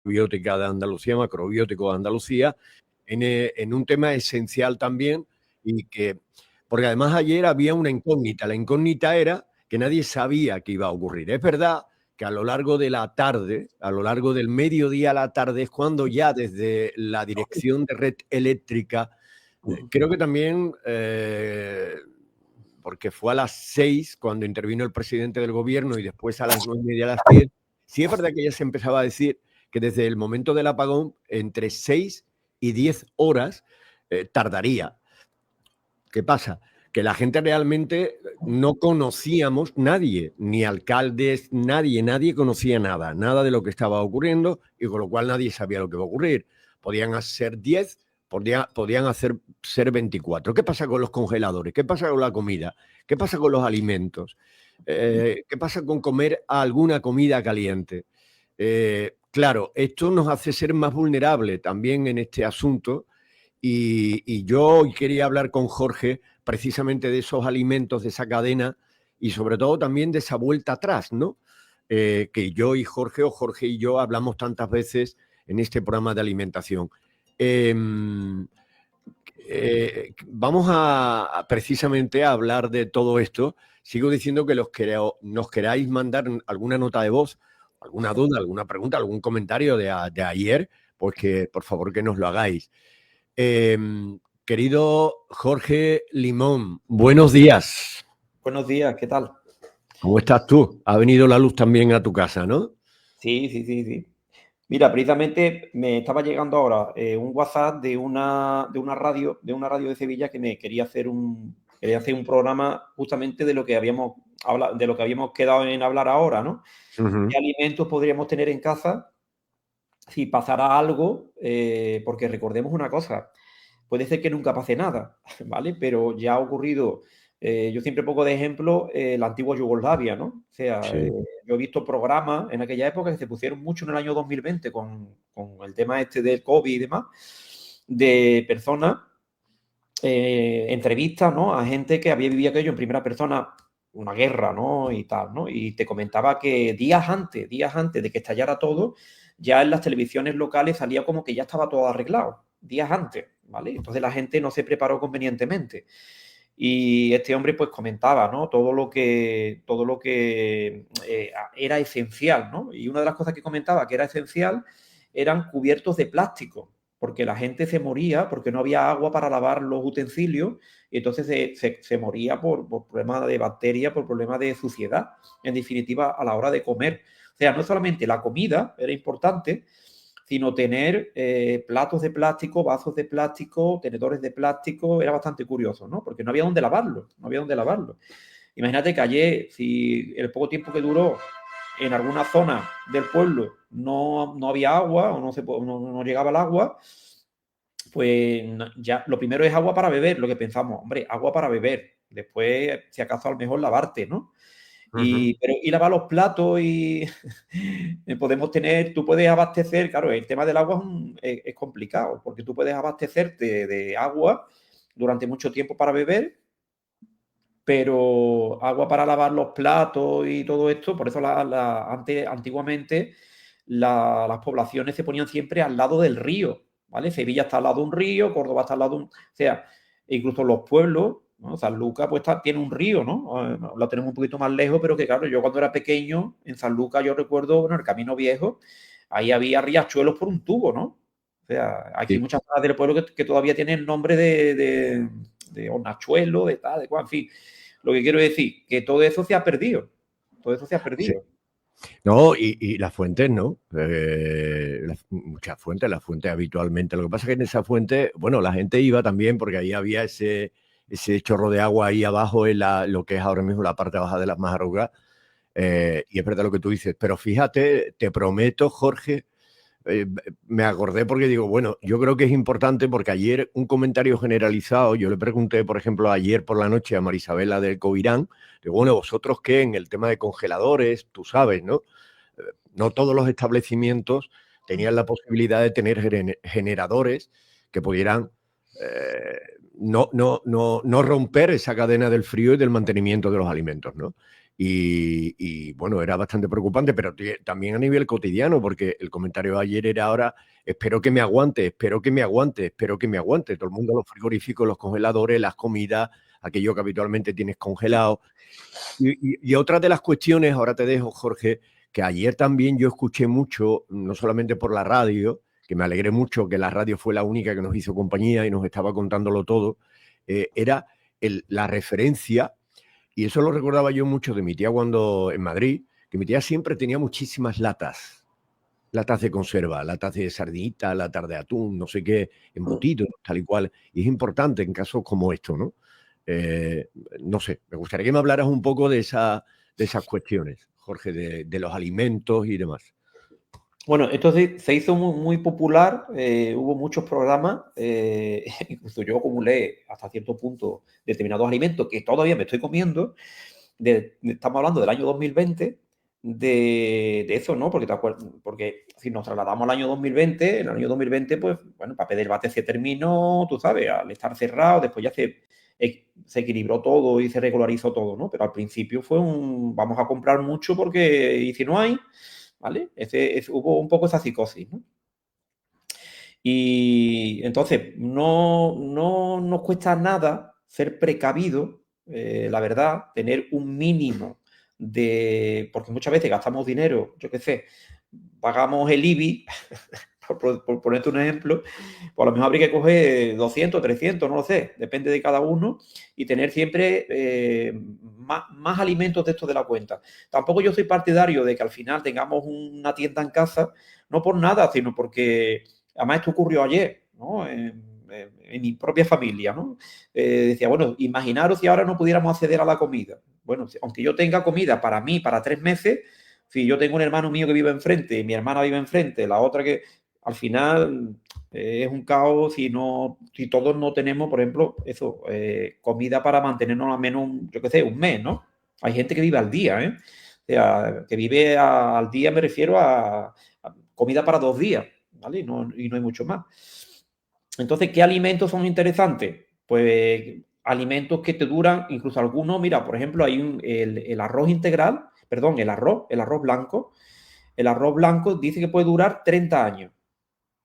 Biótica de Andalucía, Macrobiótico de Andalucía, en un tema esencial también, y que, porque además ayer había una incógnita. La incógnita era que nadie sabía qué iba a ocurrir. Es verdad que a lo largo de la tarde, a lo largo del mediodía a la tarde, es cuando ya desde la Dirección de Red Eléctrica, creo que también, porque fue a las 6 cuando intervino el presidente del gobierno y después a las 9:30, a las 10, sí es verdad que ya se empezaba a decir que desde el momento del apagón, entre 6 y 10 horas tardaría. ¿Qué pasa? Que la gente realmente no conocíamos, nadie, ni alcaldes, nadie conocía nada de lo que estaba ocurriendo, y con lo cual nadie sabía lo que iba a ocurrir. Podían ser 10, podían ser 24. ¿Qué pasa con los congeladores? ¿Qué pasa con la comida? ¿Qué pasa con los alimentos? ¿Qué pasa con comer alguna comida caliente? Claro, esto nos hace ser más vulnerables también en este asunto. Y yo hoy quería hablar con Jorge precisamente de esos alimentos, de esa cadena, y sobre todo también de esa vuelta atrás, ¿no? Que yo y Jorge, o Jorge y yo, hablamos tantas veces en este programa de alimentación. Eh, Vamos precisamente a hablar de todo esto. Sigo diciendo que nos queráis mandar alguna nota de voz, alguna duda, alguna pregunta, algún comentario de ayer, pues que por favor que nos lo hagáis. Eh, Querido Jorge Limón, buenos días. Buenos días, ¿qué tal? ¿Cómo estás tú? Ha venido la luz también a tu casa, ¿no? Sí. Mira, precisamente me estaba llegando ahora un WhatsApp de una radio de Sevilla que me quería hacer un programa justamente de lo que habíamos hablado, de lo que habíamos quedado en hablar ahora, ¿no? ¿Qué alimentos podríamos tener en casa si pasara algo? Porque recordemos una cosa, puede ser que nunca pase nada, ¿vale? Pero ya ha ocurrido, yo siempre pongo de ejemplo la antigua Yugoslavia, ¿no? O sea, Sí. yo he visto programas en aquella época que se pusieron mucho en el año 2020 con el tema este del COVID y demás, de personas, entrevistas, ¿no? A gente que había vivido aquello en primera persona, una guerra, ¿no? Y tal, ¿no? Y te comentaba que días antes de que estallara todo, ya en las televisiones locales salía como que ya estaba todo arreglado, días antes, ¿vale? Entonces la gente no se preparó convenientemente. Y este hombre pues comentaba, ¿no? Todo lo que era esencial, ¿no? Y una de las cosas que comentaba que era esencial eran cubiertos de plástico, porque la gente se moría porque no había agua para lavar los utensilios y entonces se moría por problemas de bacterias, por problemas de suciedad, en definitiva, a la hora de comer. O sea, no solamente la comida era importante, sino tener platos de plástico, vasos de plástico, tenedores de plástico, era bastante curioso, ¿no? Porque no había dónde lavarlo, no había dónde lavarlo. Imagínate que ayer, si el poco tiempo que duró en alguna zona del pueblo no había agua o no llegaba el agua, pues ya lo primero es agua para beber, lo que pensamos, hombre, agua para beber, después si acaso a lo mejor lavarte, ¿no? Pero y lavar los platos y podemos tener, tú puedes abastecer, claro, el tema del agua es complicado, porque tú puedes abastecerte de agua durante mucho tiempo para beber, pero agua para lavar los platos y todo esto, por eso antiguamente las poblaciones se ponían siempre al lado del río, ¿vale? Sevilla está al lado de un río, Córdoba está al lado de un... O sea, incluso los pueblos, ¿no? Sanlúcar pues tiene un río, ¿no? Lo tenemos un poquito más lejos, pero que claro, yo cuando era pequeño, en Sanlúcar yo recuerdo, bueno, el Camino Viejo, ahí había riachuelos por un tubo, ¿no? O sea, aquí hay Sí. muchas zonas del pueblo que todavía tienen nombre de hornachuelo, de tal, de cual, en fin. Lo que quiero decir, que todo eso se ha perdido. Todo eso se ha Sí. perdido. No, y las fuentes, ¿no? Muchas fuentes, las fuentes habitualmente. Lo que pasa es que en esa fuente, bueno, la gente iba también porque ahí había ese chorro de agua ahí abajo en lo que es ahora mismo la parte baja de las Majarugas. Y es verdad lo que tú dices. Pero fíjate, te prometo, Jorge, me acordé porque digo, bueno, yo creo que es importante porque ayer un comentario generalizado, yo le pregunté, por ejemplo, ayer por la noche a Marisabela del Covirán, digo, bueno, vosotros qué en el tema de congeladores, tú sabes, ¿no? No todos los establecimientos tenían la posibilidad de tener generadores que pudieran no romper esa cadena del frío y del mantenimiento de los alimentos, ¿no? Y, bueno, era bastante preocupante, pero también a nivel cotidiano, porque el comentario de ayer era ahora, espero que me aguante, espero que me aguante, espero que me aguante. Todo el mundo, los frigoríficos, los congeladores, las comidas, aquello que habitualmente tienes congelado. Y otra de las cuestiones, ahora te dejo, Jorge, que ayer también yo escuché mucho, no solamente por la radio, que me alegré mucho que la radio fue la única que nos hizo compañía y nos estaba contándolo todo, era la referencia, y eso lo recordaba yo mucho de mi tía cuando en Madrid, que mi tía siempre tenía muchísimas latas de conserva, latas de sardinita, latas de atún, no sé qué, embutidos, tal y cual. Y es importante en casos como esto, ¿no? Eh, no sé, me gustaría que me hablaras un poco de esas cuestiones, Jorge, de los alimentos y demás. Bueno, esto se hizo muy popular, hubo muchos programas, incluso yo acumulé hasta cierto punto determinados alimentos que todavía me estoy comiendo. Estamos hablando del año 2020, de eso, ¿no? Porque, porque si nos trasladamos al año 2020, en el año 2020, pues, bueno, Papel del Bate se terminó, tú sabes, al estar cerrado, después ya se equilibró todo y se regularizó todo, ¿no? Pero al principio fue vamos a comprar mucho porque, y si no hay, ¿vale? Hubo un poco esa psicosis, ¿no? Y entonces, no nos cuesta nada ser precavido, la verdad, tener un mínimo porque muchas veces gastamos dinero, yo qué sé, pagamos el IBI, por ponerte un ejemplo, pues a lo mejor habría que coger 200, 300, no lo sé, depende de cada uno, y tener siempre más alimentos de estos de la cuenta. Tampoco yo soy partidario de que al final tengamos una tienda en casa, no por nada, sino porque además esto ocurrió ayer, ¿no? En mi propia familia, ¿no? Decía, bueno, imaginaros si ahora no pudiéramos acceder a la comida. Bueno, aunque yo tenga comida para mí, para 3 meses, si yo tengo un hermano mío que vive enfrente, mi hermana vive enfrente, la otra que al final es un caos si todos no tenemos, por ejemplo, eso, comida para mantenernos al menos, yo qué sé, un mes, ¿no? Hay gente que vive al día, ¿eh? O sea, que vive al día, me refiero a comida para 2 días, ¿vale? Y no hay mucho más. Entonces, ¿qué alimentos son interesantes? Pues alimentos que te duran, incluso algunos, mira, por ejemplo, hay el arroz integral, perdón, el arroz blanco. El arroz blanco dice que puede durar 30 años,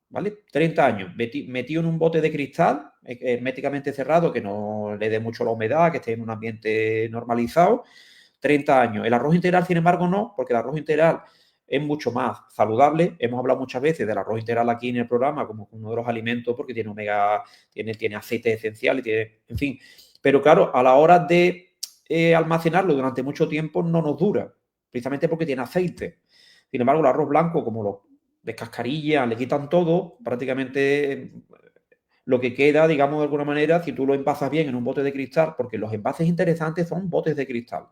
¿vale? 30 años, metido en un bote de cristal, herméticamente cerrado, que no le dé mucho la humedad, que esté en un ambiente normalizado. 30 años. El arroz integral, sin embargo, no, porque el arroz integral es mucho más saludable. Hemos hablado muchas veces del arroz integral aquí en el programa como uno de los alimentos porque tiene omega, tiene aceite esencial, en fin. Pero claro, a la hora de almacenarlo durante mucho tiempo no nos dura, precisamente porque tiene aceite. Sin embargo, el arroz blanco, como lo descascarillan, le quitan todo, prácticamente lo que queda, digamos de alguna manera, si tú lo envasas bien en un bote de cristal, porque los envases interesantes son botes de cristal.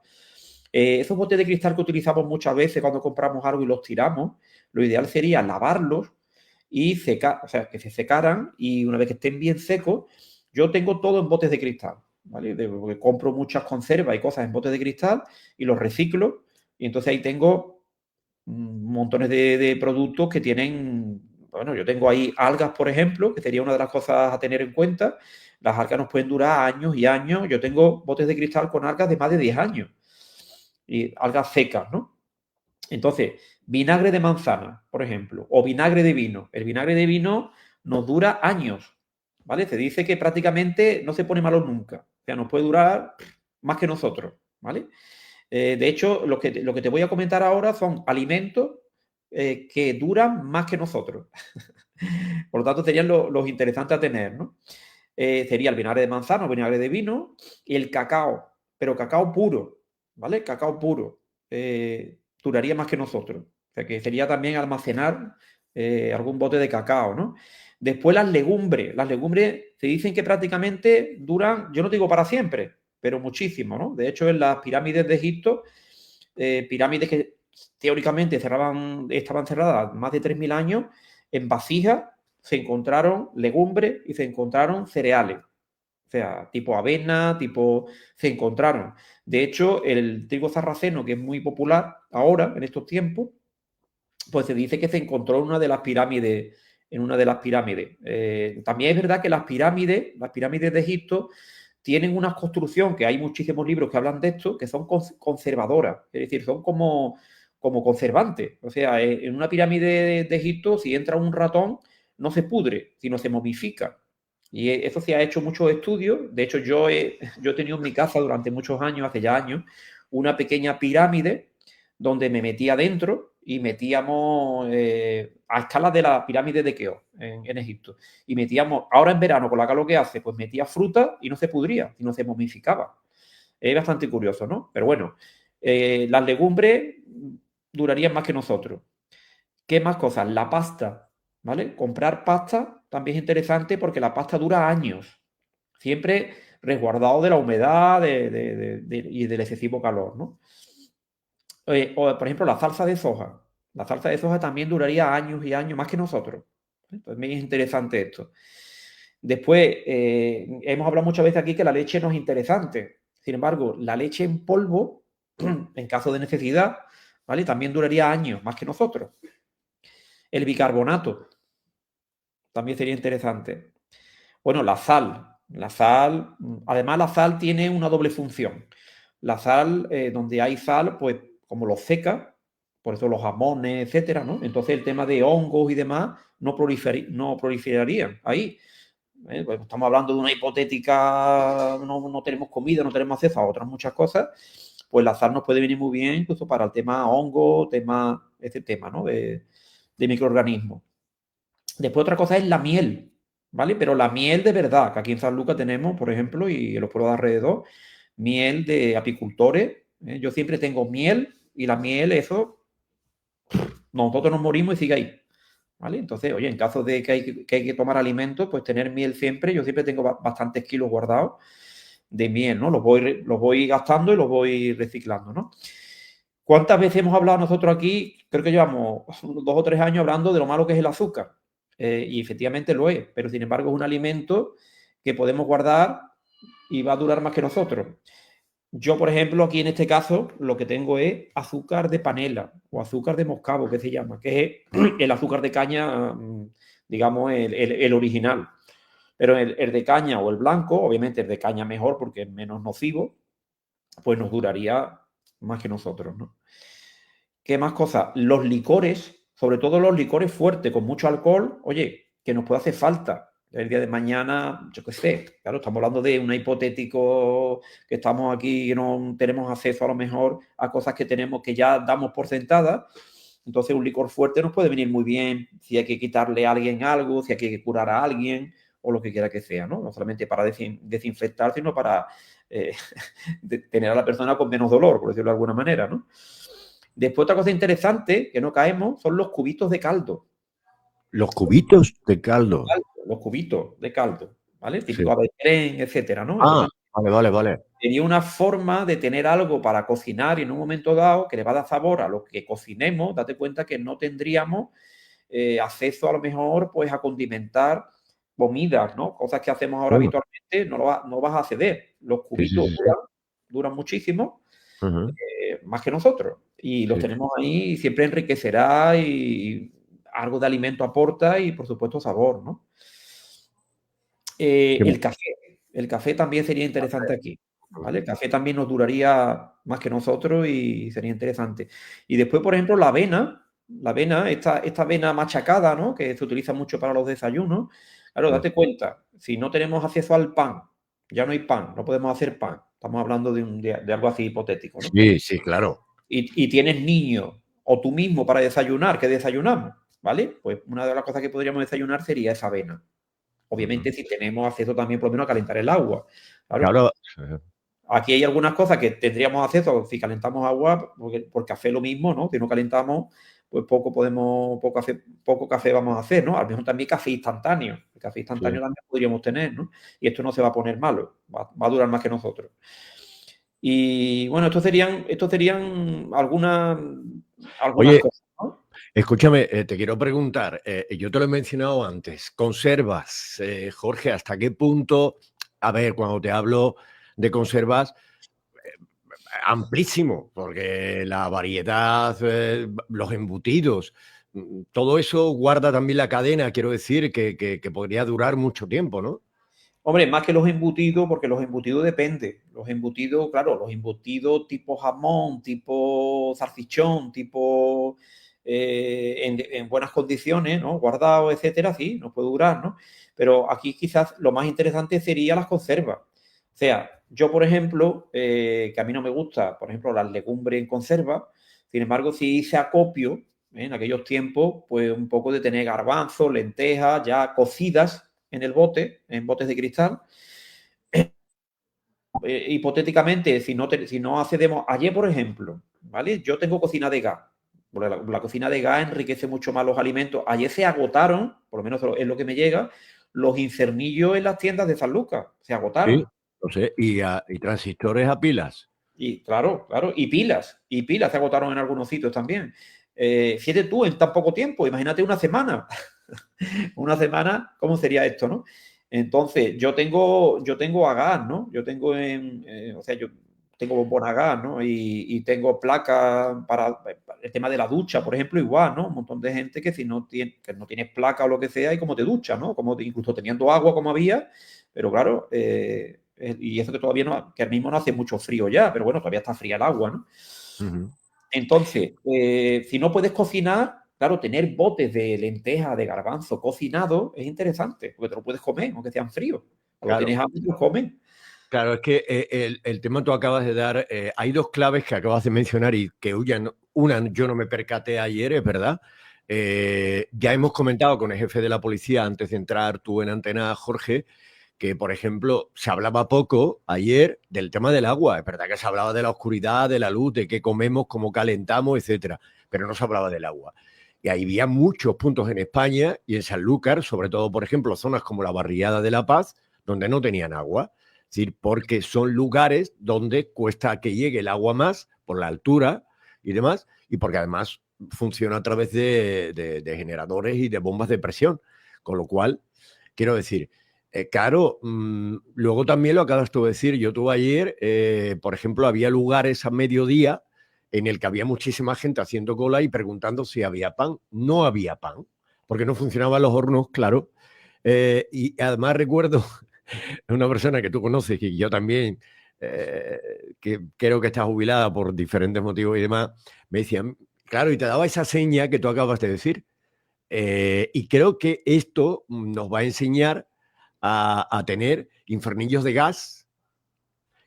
Esos botes de cristal que utilizamos muchas veces cuando compramos algo y los tiramos, lo ideal sería lavarlos y secar, o sea, que se secaran y una vez que estén bien secos, yo tengo todo en botes de cristal, ¿vale? Porque compro muchas conservas y cosas en botes de cristal y los reciclo y entonces ahí tengo montones de productos que tienen, bueno, yo tengo ahí algas, por ejemplo, que sería una de las cosas a tener en cuenta. Las algas nos pueden durar años y años. Yo tengo botes de cristal con algas de más de 10 años y algas secas, ¿no? Entonces, vinagre de manzana, por ejemplo, o vinagre de vino. El vinagre de vino nos dura años, ¿vale? Se dice que prácticamente no se pone malo nunca. O sea, nos puede durar más que nosotros, ¿vale? De hecho, lo que te voy a comentar ahora son alimentos que duran más que nosotros. Por lo tanto, serían los interesantes a tener, ¿no? Sería el vinagre de manzana o vinagre de vino y el cacao, pero cacao puro, ¿vale? Cacao puro. Duraría más que nosotros. O sea, que sería también almacenar algún bote de cacao, ¿no? Después las legumbres. Las legumbres se dicen que prácticamente duran, yo no digo para siempre, pero muchísimo, ¿no? De hecho, en las pirámides de Egipto, pirámides que teóricamente estaban cerradas más de 3.000 años, en vasijas se encontraron legumbres y se encontraron cereales. O sea, tipo avena, se encontraron. De hecho, el trigo sarraceno, que es muy popular ahora, en estos tiempos, pues se dice que se encontró en una de las pirámides. En una de las pirámides. También es verdad que las pirámides de Egipto tienen una construcción, que hay muchísimos libros que hablan de esto, que son conservadoras, es decir, son como conservantes. O sea, en una pirámide de Egipto, si entra un ratón, no se pudre, sino se momifica. Y eso se ha hecho muchos estudios. De hecho, yo he tenido en mi casa durante muchos años, hace ya años, una pequeña pirámide donde me metía dentro y metíamos a escala de la pirámide de Keops en Egipto. Y metíamos, ahora en verano, con la calor que hace, pues metía fruta y no se pudría, sino se momificaba. Es bastante curioso, ¿no? Pero bueno, las legumbres durarían más que nosotros. ¿Qué más cosas? La pasta, ¿vale? Comprar pasta también es interesante porque la pasta dura años, siempre resguardado de la humedad y del excesivo calor, ¿no? O, por ejemplo, la salsa de soja. La salsa de soja también duraría años y años más que nosotros. Entonces, es interesante esto. Después, hemos hablado muchas veces aquí que la leche no es interesante. Sin embargo, la leche en polvo, en caso de necesidad, ¿vale? También duraría años más que nosotros. El bicarbonato también sería interesante. Bueno, la sal. La sal, además la sal tiene una doble función. La sal, donde hay sal, pues como lo seca, por eso los jamones, etcétera, ¿no? Entonces el tema de hongos y demás no proliferarían ahí. Pues estamos hablando de una hipotética, no tenemos comida, no tenemos acceso a otras muchas cosas, pues la sal nos puede venir muy bien incluso para el tema hongo, este tema, ¿no? De microorganismos. Después otra cosa es la miel, ¿vale? Pero la miel de verdad, que aquí en San Lucas tenemos, por ejemplo, y en los pueblos de alrededor, miel de apicultores. Yo siempre tengo miel y la miel, eso, nosotros nos morimos y sigue ahí, ¿vale? Entonces, oye, en caso de que hay que tomar alimentos, pues tener miel siempre, yo siempre tengo bastantes kilos guardados de miel, ¿no? Los voy gastando y los voy reciclando, ¿no? ¿Cuántas veces hemos hablado nosotros aquí? Creo que llevamos 2 o 3 años hablando de lo malo que es el azúcar. Y efectivamente lo es, pero sin embargo es un alimento que podemos guardar y va a durar más que nosotros. Yo, por ejemplo, aquí en este caso, lo que tengo es azúcar de panela o azúcar de moscabo, que se llama, que es el azúcar de caña, digamos, el original. Pero el de caña o el blanco, obviamente el de caña mejor porque es menos nocivo, pues nos duraría más que nosotros, ¿no? ¿Qué más cosas? Los licores, sobre todo los licores fuertes con mucho alcohol, oye, que nos puede hacer falta el día de mañana, yo qué sé, claro, estamos hablando de un hipotético que estamos aquí y no tenemos acceso a lo mejor a cosas que tenemos que ya damos por sentadas. Entonces un licor fuerte nos puede venir muy bien si hay que quitarle a alguien algo, si hay que curar a alguien o lo que quiera que sea, ¿no? No solamente para desinfectar, sino para tener a la persona con menos dolor, por decirlo de alguna manera, ¿no? Después otra cosa interesante que no caemos son los cubitos de caldo. Los cubitos de caldo. Los cubitos de caldo, ¿vale? Sí. Típico avetren, etcétera, ¿no? Eso Ah, vale. sería una forma de tener algo para cocinar y en un momento dado que le va a dar sabor a lo que cocinemos. Date cuenta que no tendríamos acceso a lo mejor pues a condimentar comidas, ¿no? Cosas que hacemos ahora Bueno, habitualmente, no vas a acceder. Los cubitos sí. duran muchísimo, Ujú. más que nosotros. Y los Sí. tenemos ahí y siempre enriquecerá y algo de alimento aporta y por supuesto sabor, ¿no? Qué El café. El café también sería interesante aquí, ¿vale? El café también nos duraría más que nosotros y sería interesante. Y después, por ejemplo, la avena, esta avena machacada, ¿no? Que se utiliza mucho para los desayunos. Claro, bueno. date cuenta, si no tenemos acceso al pan, ya no hay pan, no podemos hacer pan. Estamos hablando de algo así hipotético, ¿no? Sí, claro. Y tienes niños o tú mismo para desayunar, ¿qué desayunamos? ¿Vale? Pues una de las cosas que podríamos desayunar sería esa avena. Obviamente, Ujú. si tenemos acceso también, por lo menos, a calentar el agua. Claro, Claro. aquí hay algunas cosas que tendríamos acceso si calentamos agua, porque por café lo mismo, ¿no? Si no calentamos, pues poco café vamos a hacer, ¿no? A lo mejor también café instantáneo. El café Sí. instantáneo también podríamos tener, ¿no? Y esto no se va a poner malo, va a durar más que nosotros. Y bueno, estos serían algunas Oye, cosas, ¿no? escúchame, te quiero preguntar, yo te lo he mencionado antes, conservas, Jorge, ¿hasta qué punto? A ver, cuando te hablo de conservas, amplísimo, porque la variedad, los embutidos, todo eso guarda también la cadena, quiero decir, que podría durar mucho tiempo, ¿no? Hombre, más que los embutidos, porque los embutidos depende. Los embutidos, claro, los embutidos tipo jamón, tipo salchichón, tipo en buenas condiciones, ¿no? Guardado, etcétera, sí, nos puede durar, ¿no? Pero aquí quizás lo más interesante sería las conservas. O sea, yo, por ejemplo, que a mí no me gusta, por ejemplo, las legumbres en conserva, sin embargo, sí hice acopio en aquellos tiempos, pues un poco de tener garbanzos, lentejas ya cocidas en el bote, en botes de cristal. Hipotéticamente, si no accedemos, ayer, por ejemplo, ¿vale? Yo tengo cocina de gas. La cocina de gas enriquece mucho más los alimentos. Ayer se agotaron, por lo menos es lo que me llega, los incernillos en las tiendas de San Lucas. Se Sí, agotaron. no sé, y transistores a pilas. Y claro, claro, y pilas se agotaron en algunos sitios también. Fíjate tú, en tan poco tiempo, imagínate una semana. Una semana, ¿cómo sería esto, no? Entonces, yo tengo a gas, ¿no? Yo tengo o sea, yo tengo bombón a gas, ¿no? Y tengo placa para el tema de la ducha, por ejemplo, igual, ¿no? Un montón de gente que si no tiene, que no tienes placa o lo que sea, y cómo te ducha, ¿no? Como incluso teniendo agua como había, pero claro, y eso que todavía no, que al mismo no hace mucho frío ya, pero bueno, todavía está fría el agua, ¿no? Ujú. Entonces, si no puedes cocinar, claro, tener botes de lenteja, de garbanzo cocinado es interesante, porque te lo puedes comer, aunque sean fríos. Cuando Claro, tienes hambre, te los comes. claro, es que el tema tú acabas de dar, hay dos claves que acabas de mencionar y que una yo no me percaté ayer, es verdad. Ya hemos comentado con el jefe de la policía antes de entrar tú en antena, Jorge, que, por ejemplo, se hablaba poco ayer del tema del agua. Es verdad que se hablaba de la oscuridad, de la luz, de qué comemos, cómo calentamos, etcétera, pero no se hablaba del agua. Y ahí había muchos puntos en España y en Sanlúcar, sobre todo, por ejemplo, zonas como la Barriada de La Paz, donde no tenían agua. Es decir, porque son lugares donde cuesta que llegue el agua más por la altura y demás, y porque además funciona a través de generadores y de bombas de presión. Con lo cual, quiero decir, claro, luego también lo acabas tú de decir. Yo tuve ayer, por ejemplo, había lugares a mediodía en el que había muchísima gente haciendo cola y preguntando si había pan. No había pan, porque no funcionaban los hornos, claro. Y además recuerdo una persona que tú conoces y yo también, que creo que está jubilada por diferentes motivos y demás, me decía, claro, y te daba esa seña que tú acabas de decir. Y creo que esto nos va a enseñar a tener infernillos de gas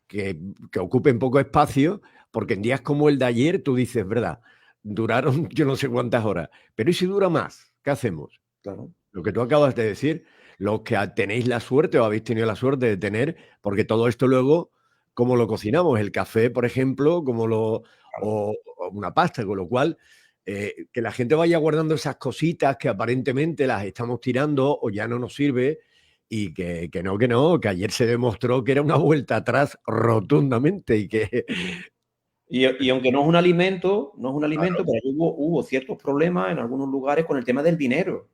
que ocupen poco espacio, porque en días como el de ayer tú dices, ¿verdad? Duraron yo no sé cuántas horas, pero ¿y si dura más? ¿Qué hacemos? Claro. Lo que tú acabas de decir, los que tenéis la suerte o habéis tenido la suerte de tener, porque todo esto luego, ¿cómo lo cocinamos? El café, por ejemplo, Claro. o una pasta, con lo cual, que la gente vaya guardando esas cositas que aparentemente las estamos tirando o ya no nos sirve y que no, que ayer se demostró que era una vuelta atrás rotundamente y que... Y aunque no es un alimento, no es un alimento, pero hubo ciertos problemas en algunos lugares con el tema del dinero.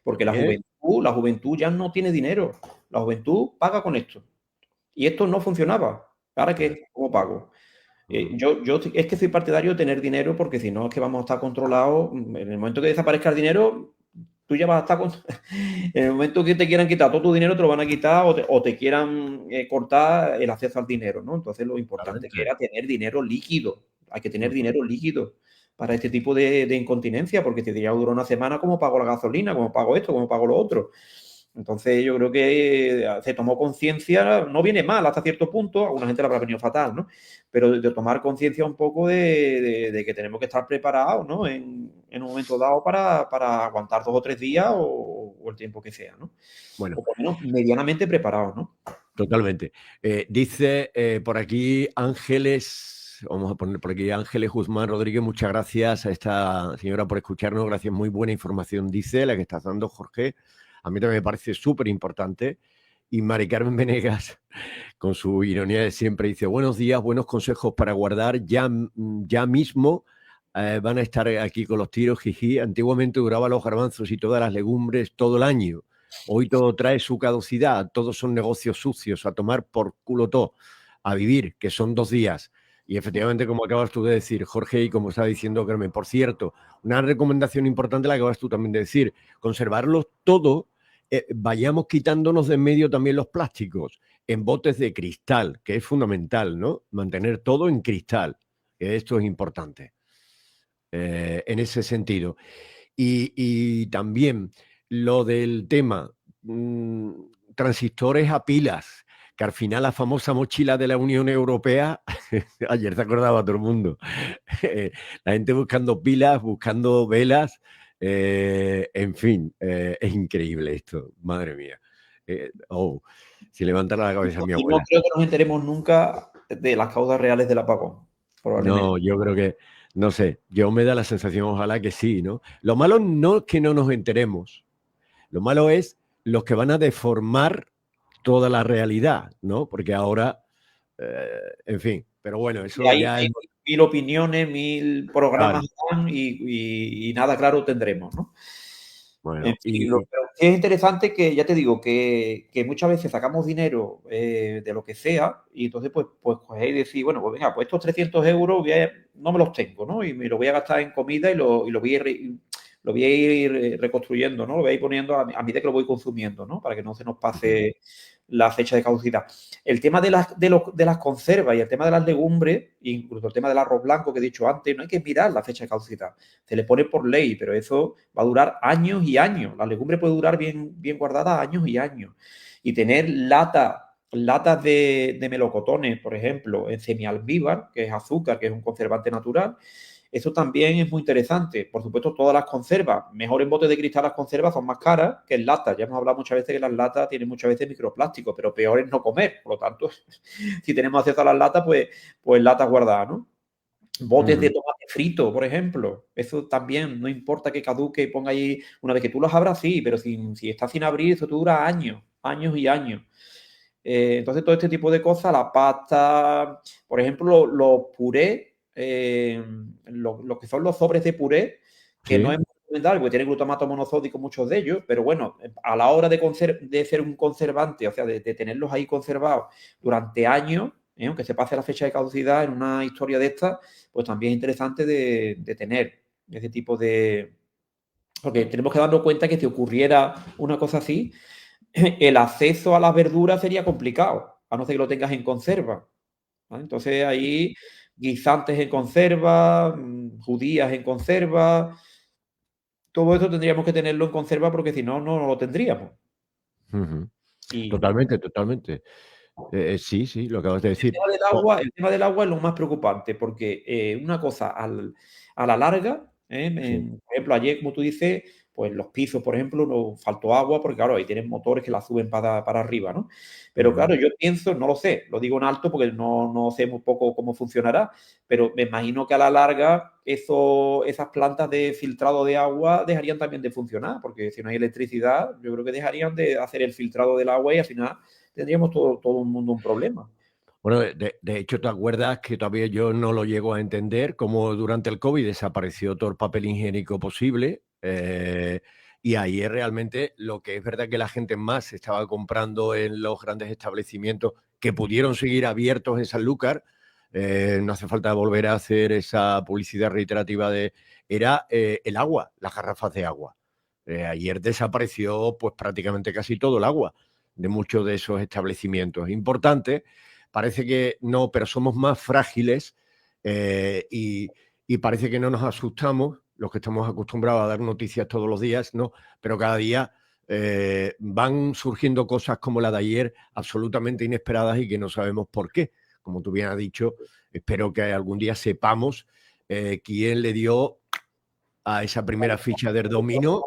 Porque ¿eh? la juventud ya no tiene dinero. La juventud paga con esto. Y esto no funcionaba. ¿Ahora qué? ¿Cómo pago? Yo es que soy partidario de tener dinero porque si no es que vamos a estar controlados. En el momento que desaparezca el dinero, tú ya vas a estar en el momento que te quieran quitar todo tu dinero, te lo van a quitar o te quieran cortar el acceso al dinero, ¿no? Entonces lo importante que Totalmente. era tener dinero líquido. Hay que tener Ujú. dinero líquido para este tipo de incontinencia, porque si ya dura una semana, ¿cómo pago la gasolina? ¿Cómo pago esto? ¿Cómo pago lo otro? Entonces yo creo que se tomó conciencia, no viene mal hasta cierto punto, a alguna gente le habrá venido fatal, ¿no? Pero de tomar conciencia un poco de que tenemos que estar preparados, ¿no? En un momento dado para aguantar 2 o 3 días o el tiempo que sea, ¿no? Bueno, O por lo menos medianamente preparados, ¿no? totalmente. Dice por aquí Ángeles, vamos a poner por aquí Ángeles Guzmán Rodríguez, muchas gracias a esta señora por escucharnos, gracias, muy buena información, dice, la que estás dando, Jorge. A mí también me parece súper importante. Y Mari Carmen Venegas, con su ironía de siempre, dice, buenos días, buenos consejos para guardar, ya mismo van a estar aquí con los tiros, jiji. Antiguamente duraba los garbanzos y todas las legumbres todo el año. Hoy todo trae su caducidad, todos son negocios sucios, a tomar por culo todo, a vivir, que son 2 días. Y efectivamente, como acabas tú de decir, Jorge, y como estaba diciendo Carmen, por cierto, una recomendación importante la acabas tú también de decir, conservarlos todo vayamos quitándonos de en medio también los plásticos en botes de cristal, que es fundamental, ¿no? Mantener todo en cristal. Esto es importante en ese sentido. Y también lo del tema transistores a pilas, que al final la famosa mochila de la Unión Europea, ayer se acordaba todo el mundo, la gente buscando pilas, buscando velas, en fin, es increíble esto, madre mía. Si levantara la cabeza mi Y no abuela. creo que nos enteremos nunca de las causas reales del apagón, probablemente. No, yo creo que, no sé, yo me da la sensación, ojalá que sí, ¿no? Lo malo no es que no nos enteremos, lo malo es los que van a deformar toda la realidad, ¿no? Porque ahora, en fin, pero bueno, Y eso hay ya es mil opiniones, mil programas claro. y nada claro tendremos, ¿no? En Bueno, fin, pero es interesante que, ya te digo, que muchas veces sacamos dinero de lo que sea y entonces pues cogéis y decir, bueno, pues venga, pues estos 300 euros no me los tengo, ¿no? Y me lo voy a gastar en comida y lo voy a ir, lo voy a ir reconstruyendo, ¿no? Lo voy a ir poniendo a medida que lo voy consumiendo, ¿no? Para que no se nos pase la fecha de caducidad. El tema de las conservas y el tema de las legumbres, incluso el tema del arroz blanco que he dicho antes, no hay que mirar la fecha de caducidad. Se le pone por ley, pero eso va a durar años y años. La legumbre puede durar bien guardada años y años. Y tener latas de melocotones, por ejemplo, en semialmíbar, que es azúcar, que es un conservante natural, eso también es muy interesante. Por supuesto, todas las conservas, mejor en botes de cristal las conservas son más caras que en latas. Ya hemos hablado muchas veces que las latas tienen muchas veces microplástico, pero peor es no comer. Por lo tanto, si tenemos acceso a las latas, pues latas guardadas, ¿no? Botes de tomate frito, por ejemplo. Eso también, no importa que caduque y ponga ahí, una vez que tú los abras, sí, pero si está sin abrir, eso te dura años, años y años. Entonces, todo este tipo de cosas, la pasta, por ejemplo, los purés, lo que son los sobres de puré, que no sí. es muy recomendable porque tienen glutamato monosódico muchos de ellos, pero bueno, a la hora de ser un conservante, o sea, de tenerlos ahí conservados durante años, aunque se pase la fecha de caducidad en una historia de estas, pues también es interesante de tener ese tipo de... Porque tenemos que darnos cuenta que si ocurriera una cosa así, el acceso a las verduras sería complicado, a no ser que lo tengas en conserva, ¿vale? Entonces ahí guisantes en conserva, judías en conserva, todo eso tendríamos que tenerlo en conserva porque si no, no lo tendríamos. Ujú. Y Totalmente, totalmente. Sí, sí, lo acabas de decir. el tema del agua es lo más preocupante porque una cosa a la larga, Sí. por ejemplo, ayer, como tú dices, pues los pisos, por ejemplo, nos faltó agua porque, claro, ahí tienen motores que la suben para arriba, ¿no? Pero Ujú. claro, yo pienso, no lo sé, lo digo en alto porque no sé muy poco cómo funcionará, pero me imagino que a la larga esas plantas de filtrado de agua dejarían también de funcionar, porque si no hay electricidad, yo creo que dejarían de hacer el filtrado del agua y al final tendríamos todo un mundo un problema. Bueno, de hecho, ¿te acuerdas que todavía yo no lo llego a entender cómo durante el COVID desapareció todo el papel higiénico posible? Y ahí es realmente lo que es verdad que la gente más estaba comprando en los grandes establecimientos que pudieron seguir abiertos en Sanlúcar. No hace falta volver a hacer esa publicidad reiterativa de... Era el agua, las garrafas de agua. Ayer desapareció pues prácticamente casi todo el agua de muchos de esos establecimientos importantes. Parece que no, pero somos más frágiles y parece que no nos asustamos, los que estamos acostumbrados a dar noticias todos los días, no, pero cada día van surgiendo cosas como la de ayer, absolutamente inesperadas y que no sabemos por qué. Como tú bien has dicho, espero que algún día sepamos quién le dio a esa primera ficha del dominó.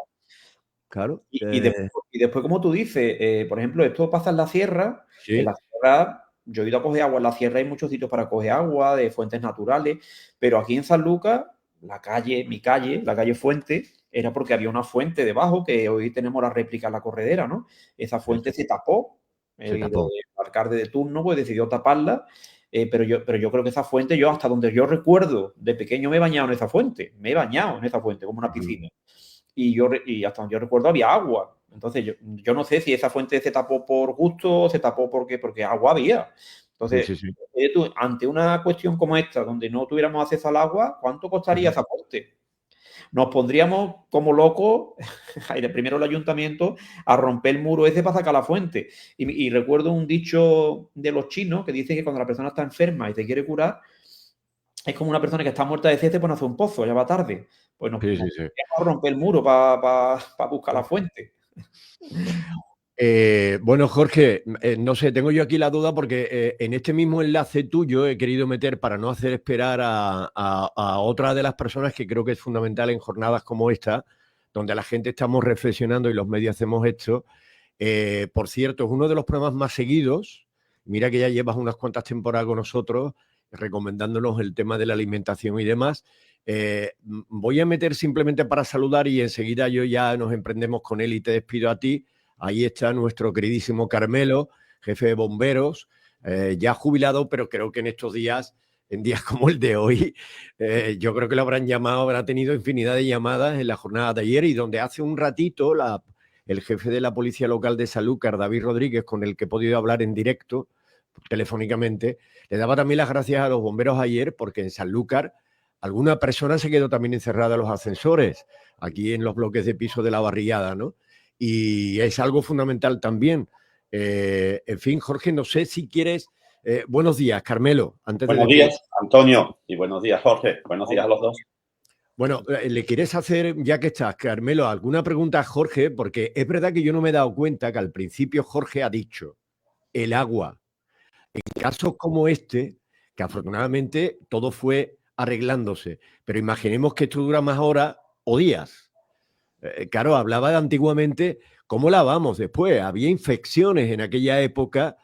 Claro. Y después, como tú dices, por ejemplo, esto pasa en Sí. la sierra, yo he ido a coger agua, en la sierra hay muchos sitios para coger agua de fuentes naturales, pero aquí en San Lucas, mi calle, la calle Fuente, era porque había una fuente debajo, que hoy tenemos la réplica en la corredera, ¿no? Esa fuente se tapó, Se el tapó. alcalde de turno pues decidió taparla, pero yo creo que esa fuente, yo hasta donde yo recuerdo, de pequeño me he bañado en esa fuente, me he bañado en esa fuente, como una Ujú. piscina y hasta donde yo recuerdo había agua. Entonces yo no sé si esa fuente se tapó por gusto o se tapó porque agua había. Sí, Entonces, sí, sí. ante una cuestión como esta, donde no tuviéramos acceso al agua, ¿cuánto costaría Ujú. esa fuente? nos pondríamos como locos, primero el ayuntamiento, a romper el muro ese para sacar la fuente. Y recuerdo un dicho de los chinos que dice que cuando la persona está enferma y te quiere curar, es como una persona que está muerta de sed, te pone a hacer un pozo, ya va tarde. Pues nos vamos a romper el muro para buscar la fuente. Bueno, Jorge, no sé, tengo yo aquí la duda porque en este mismo enlace tuyo he querido meter, para no hacer esperar a otra de las personas que creo que es fundamental en jornadas como esta, donde la gente estamos reflexionando y los medios hacemos esto. Por cierto, es uno de los programas más seguidos. Mira que ya llevas unas cuantas temporadas con nosotros, recomendándonos el tema de la alimentación y demás. Voy a meter simplemente para saludar y enseguida yo ya nos emprendemos con él y te despido a ti. Ahí está nuestro queridísimo Carmelo, jefe de bomberos, ya jubilado, pero creo que en estos días, en días como el de hoy, yo creo que lo habrán llamado, habrá tenido infinidad de llamadas en la jornada de ayer y donde hace un ratito el jefe de la Policía Local de Sanlúcar, David Rodríguez, con el que he podido hablar en directo, telefónicamente, le daba también las gracias a los bomberos ayer porque en Sanlúcar alguna persona se quedó también encerrada en los ascensores, aquí en los bloques de piso de la barriada, ¿no? Y es algo fundamental también. En fin, Jorge, no sé si quieres... buenos días, Carmelo. Buenos días, Antonio, y buenos días, Jorge. Buenos días a los dos. Bueno, ¿le quieres hacer, ya que estás, Carmelo, alguna pregunta a Jorge? Porque es verdad que yo no me he dado cuenta que al principio Jorge ha dicho el agua. En casos como este, que afortunadamente todo fue arreglándose, pero imaginemos que esto dura más horas o días. Claro, hablaba de antiguamente, ¿cómo lavamos después? Había infecciones en aquella época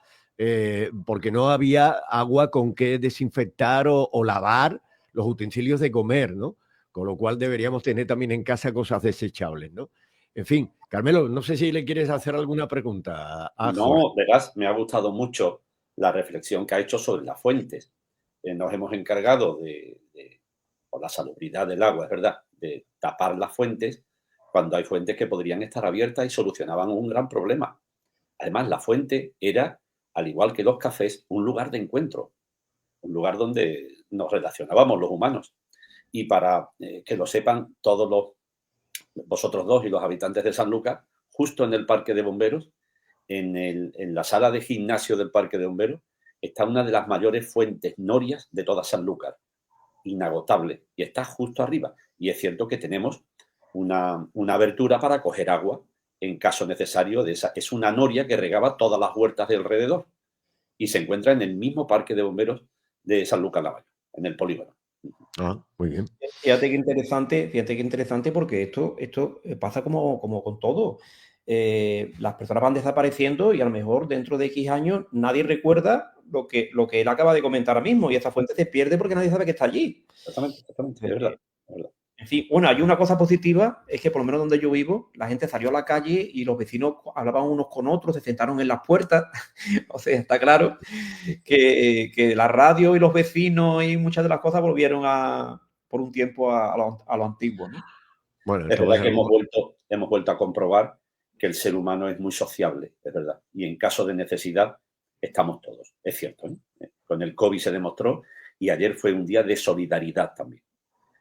porque no había agua con que desinfectar o lavar los utensilios de comer, ¿no? Con lo cual deberíamos tener también en casa cosas desechables, ¿no? En fin, Carmelo, no sé si le quieres hacer alguna pregunta a Jorge. No, verás, me ha gustado mucho la reflexión que ha hecho sobre las fuentes. Nos hemos encargado por la salubridad del agua, es verdad, de tapar las fuentes cuando hay fuentes que podrían estar abiertas y solucionaban un gran problema. Además, la fuente era, al igual que los cafés, un lugar de encuentro, un lugar donde nos relacionábamos los humanos. Y para que lo sepan todos vosotros dos y los habitantes de Sanlúcar, justo en el Parque de Bomberos, en la sala de gimnasio del Parque de Bomberos, está una de las mayores fuentes norias de toda Sanlúcar, inagotable, y está justo arriba. Y es cierto que tenemos una abertura para coger agua en caso necesario de esa. Es una noria que regaba todas las huertas de alrededor y se encuentra en el mismo Parque de Bomberos de Sanlúcar la Mayor, en el polígono. Ah, muy bien. Fíjate qué interesante porque esto pasa como con todo. Las personas van desapareciendo y a lo mejor dentro de X años nadie recuerda lo que él acaba de comentar ahora mismo y esa fuente se pierde porque nadie sabe que está allí. Exactamente, es verdad. En fin, bueno, hay una cosa positiva, es que por lo menos donde yo vivo, la gente salió a la calle y los vecinos hablaban unos con otros, se sentaron en las puertas. O sea, está claro que la radio y los vecinos y muchas de las cosas volvieron por un tiempo a lo antiguo, ¿no? Bueno, es verdad que hemos vuelto a comprobar que el ser humano es muy sociable, es verdad. Y en caso de necesidad estamos todos, es cierto, ¿no? Con el COVID se demostró y ayer fue un día de solidaridad también.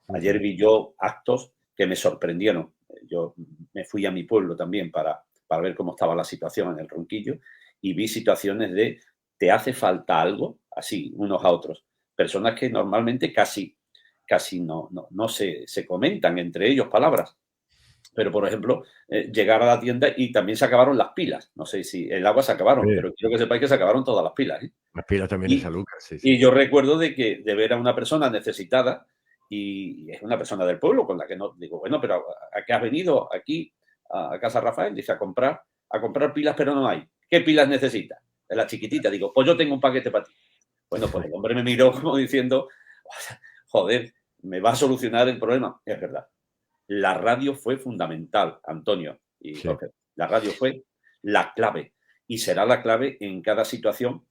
Ayer vi yo actos que me sorprendieron. Yo me fui a mi pueblo también para ver cómo estaba la situación en el Ronquillo y vi situaciones de ¿te hace falta algo? Así, unos a otros. Personas que normalmente casi no se comentan entre ellos palabras. Pero, por ejemplo, llegar a la tienda y también se acabaron las pilas. No sé si el agua se acabaron, pero quiero que sepáis que se acabaron todas las pilas, ¿eh? Las pilas también en Sanlúcar, sí. Y yo recuerdo de ver a una persona necesitada y es una persona del pueblo con la que no digo, bueno, pero ¿a qué has venido aquí a Casa Rafael? Dice, a comprar pilas, pero no hay. ¿Qué pilas necesitas? De la chiquitita. Digo, pues yo tengo un paquete para ti. Bueno, pues el hombre me miró como diciendo, joder, me va a solucionar el problema. Es verdad. La radio fue fundamental, Antonio y Jorge. La radio fue la clave y será la clave en cada situación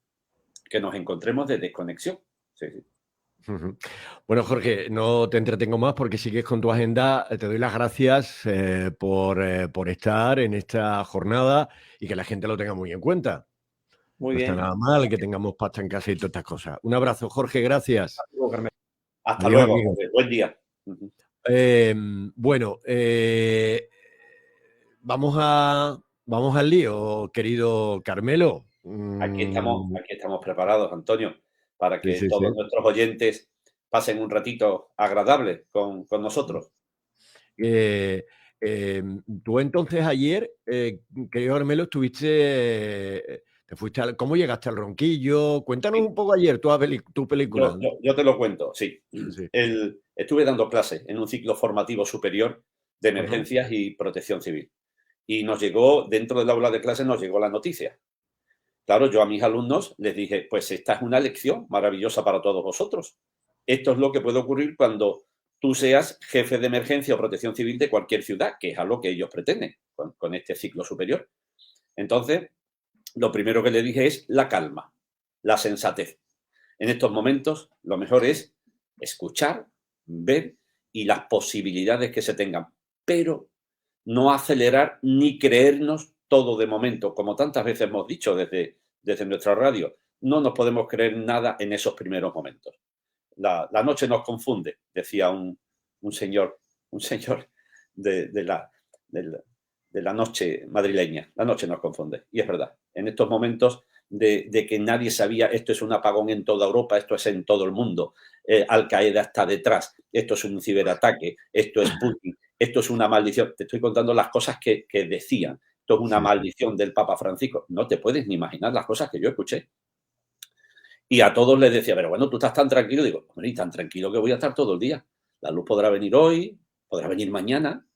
que nos encontremos de desconexión. Sí. Bueno, Jorge, no te entretengo más porque sigues con tu agenda. Te doy las gracias por estar en esta jornada y que la gente lo tenga muy en cuenta. Muy bien. No está nada mal que tengamos pasta en casa y todas estas cosas. Un abrazo, Jorge, gracias. Hasta luego, Jorge. Buen día. Bueno, vamos al lío, querido Carmelo. Aquí estamos preparados, Antonio, para Sí, que sí, sí. todos nuestros oyentes pasen un ratito agradable con nosotros. Eh, Tú entonces ayer, querido Carmelo, te fuiste ¿cómo llegaste al Ronquillo? Cuéntanos Sí, un poco ayer tu película. yo te lo cuento, sí. Sí, sí. Estuve dando clases en un ciclo formativo superior de Ajá. emergencias y protección civil. Y nos llegó, dentro del aula de clases, nos llegó la noticia. Claro, yo a mis alumnos les dije, pues esta es una lección maravillosa para todos vosotros. Esto es lo que puede ocurrir cuando tú seas jefe de emergencia o protección civil de cualquier ciudad, que es a lo que ellos pretenden con este ciclo superior. Entonces, lo primero que le dije es la calma, la sensatez. En estos momentos, lo mejor es escuchar, ver y las posibilidades que se tengan, pero no acelerar ni creernos todo de momento, como tantas veces hemos dicho desde nuestra radio. No nos podemos creer nada en esos primeros momentos. La noche nos confunde, decía un señor, un señor de la noche madrileña. La noche nos confunde, y es verdad. En estos momentos de que nadie sabía, esto es un apagón en toda Europa, esto es en todo el mundo, Al-Qaeda está detrás, esto es un ciberataque, esto es Putin, esto es una maldición. Te estoy contando las cosas que decían. Esto es una Sí, sí. maldición del Papa Francisco. No te puedes ni imaginar las cosas que yo escuché. Y a todos les decía, pero bueno, tú estás tan tranquilo. Digo, hombre, y tan tranquilo que voy a estar todo el día. La luz podrá venir hoy, podrá venir mañana.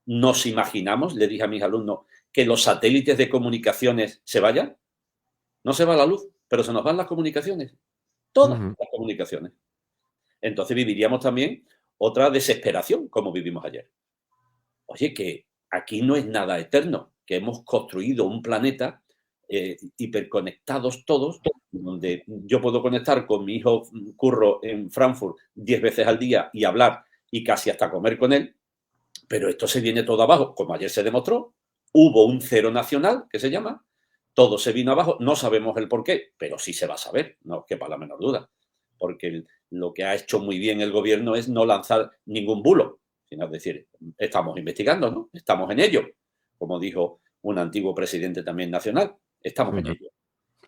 Nos imaginamos, le dije a mis alumnos, que los satélites de comunicaciones se vayan. No se va la luz, pero se nos van las comunicaciones. Todas Ujú. las comunicaciones. Entonces viviríamos también otra desesperación, como vivimos ayer. Oye, que aquí no es nada eterno, que hemos construido un planeta hiperconectados todos, donde yo puedo conectar con mi hijo Curro en Frankfurt 10 veces al día y hablar y casi hasta comer con él, pero esto se viene todo abajo, como ayer se demostró. Hubo un cero nacional, que se llama, todo se vino abajo, no sabemos el por qué, pero sí se va a saber, no quepa la menor duda, porque lo que ha hecho muy bien el gobierno es no lanzar ningún bulo, sino decir, estamos investigando, ¿no? Estamos en ello, como dijo un antiguo presidente también nacional, estamos en Ujú. ello.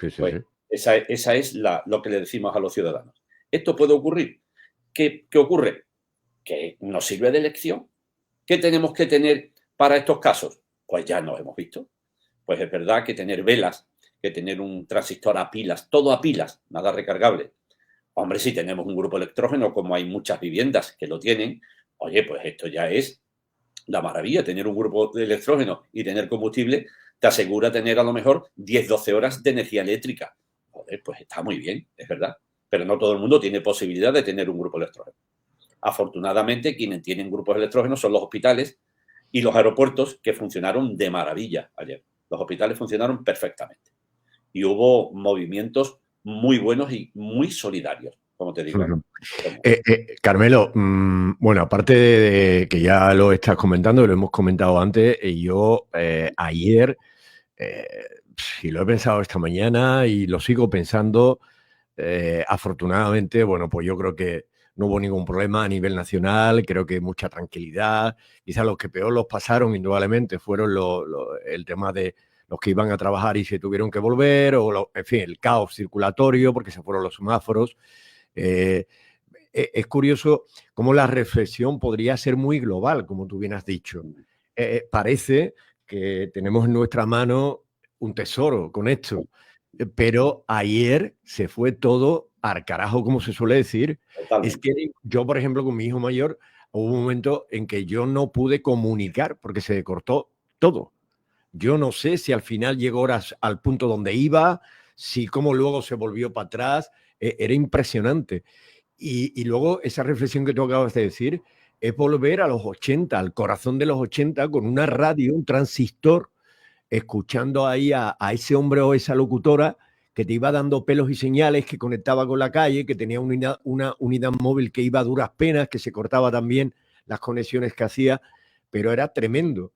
Sí, sí, Pues sí. esa es lo que le decimos a los ciudadanos. ¿Esto puede ocurrir? ¿Qué ocurre? Que nos sirve de lección. ¿Qué tenemos que tener para estos casos? Pues ya nos hemos visto. Pues es verdad que tener velas, que tener un transistor a pilas, todo a pilas, nada recargable. Hombre, si tenemos un grupo electrógeno, como hay muchas viviendas que lo tienen, oye, pues esto ya es la maravilla. Tener un grupo de electrógeno y tener combustible te asegura tener a lo mejor 10, 12 horas de energía eléctrica. Joder, pues está muy bien, es verdad. Pero no todo el mundo tiene posibilidad de tener un grupo electrógeno. Afortunadamente, quienes tienen grupos electrógenos son los hospitales y los aeropuertos, que funcionaron de maravilla ayer. Los hospitales funcionaron perfectamente. Y hubo movimientos muy buenos y muy solidarios, como te digo. Ujú. Carmelo, bueno, aparte de que ya lo estás comentando, lo hemos comentado antes, yo ayer, eh, y lo he pensado esta mañana y lo sigo pensando, afortunadamente, bueno, pues yo creo que no hubo ningún problema a nivel nacional, creo que mucha tranquilidad. Quizás los que peor los pasaron, indudablemente, fueron el tema de los que iban a trabajar y se tuvieron que volver, en fin, el caos circulatorio, porque se fueron los semáforos. Eh, es curioso cómo la reflexión podría ser muy global, como tú bien has dicho. Parece que tenemos en nuestra mano un tesoro con esto, pero ayer se fue todo al carajo, como se suele decir. Es Totalmente. que yo, por ejemplo, con mi hijo mayor, hubo un momento en que yo no pude comunicar porque se cortó todo. Yo no sé si al final llegó al punto donde iba, si cómo luego se volvió para atrás. Era impresionante. Y luego esa reflexión que tú acabas de decir es volver a los 80, al corazón de los 80, con una radio, un transistor, escuchando ahí a ese hombre o esa locutora que te iba dando pelos y señales, que conectaba con la calle, que tenía una unidad móvil que iba a duras penas, que se cortaba también las conexiones que hacía, pero era tremendo.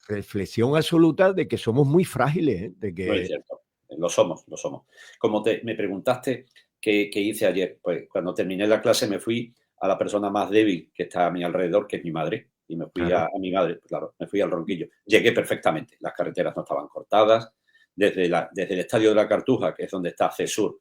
Reflexión absoluta de que somos muy frágiles, ¿eh? De Muy que cierto. Lo somos, lo somos. Como me preguntaste qué hice ayer, pues cuando terminé la clase me fui a la persona más débil que está a mi alrededor, que es mi madre, y me fui Claro. a mi madre, claro, me fui al Ronquillo. Llegué perfectamente, las carreteras no estaban cortadas, desde el Estadio de la Cartuja, que es donde está CESUR,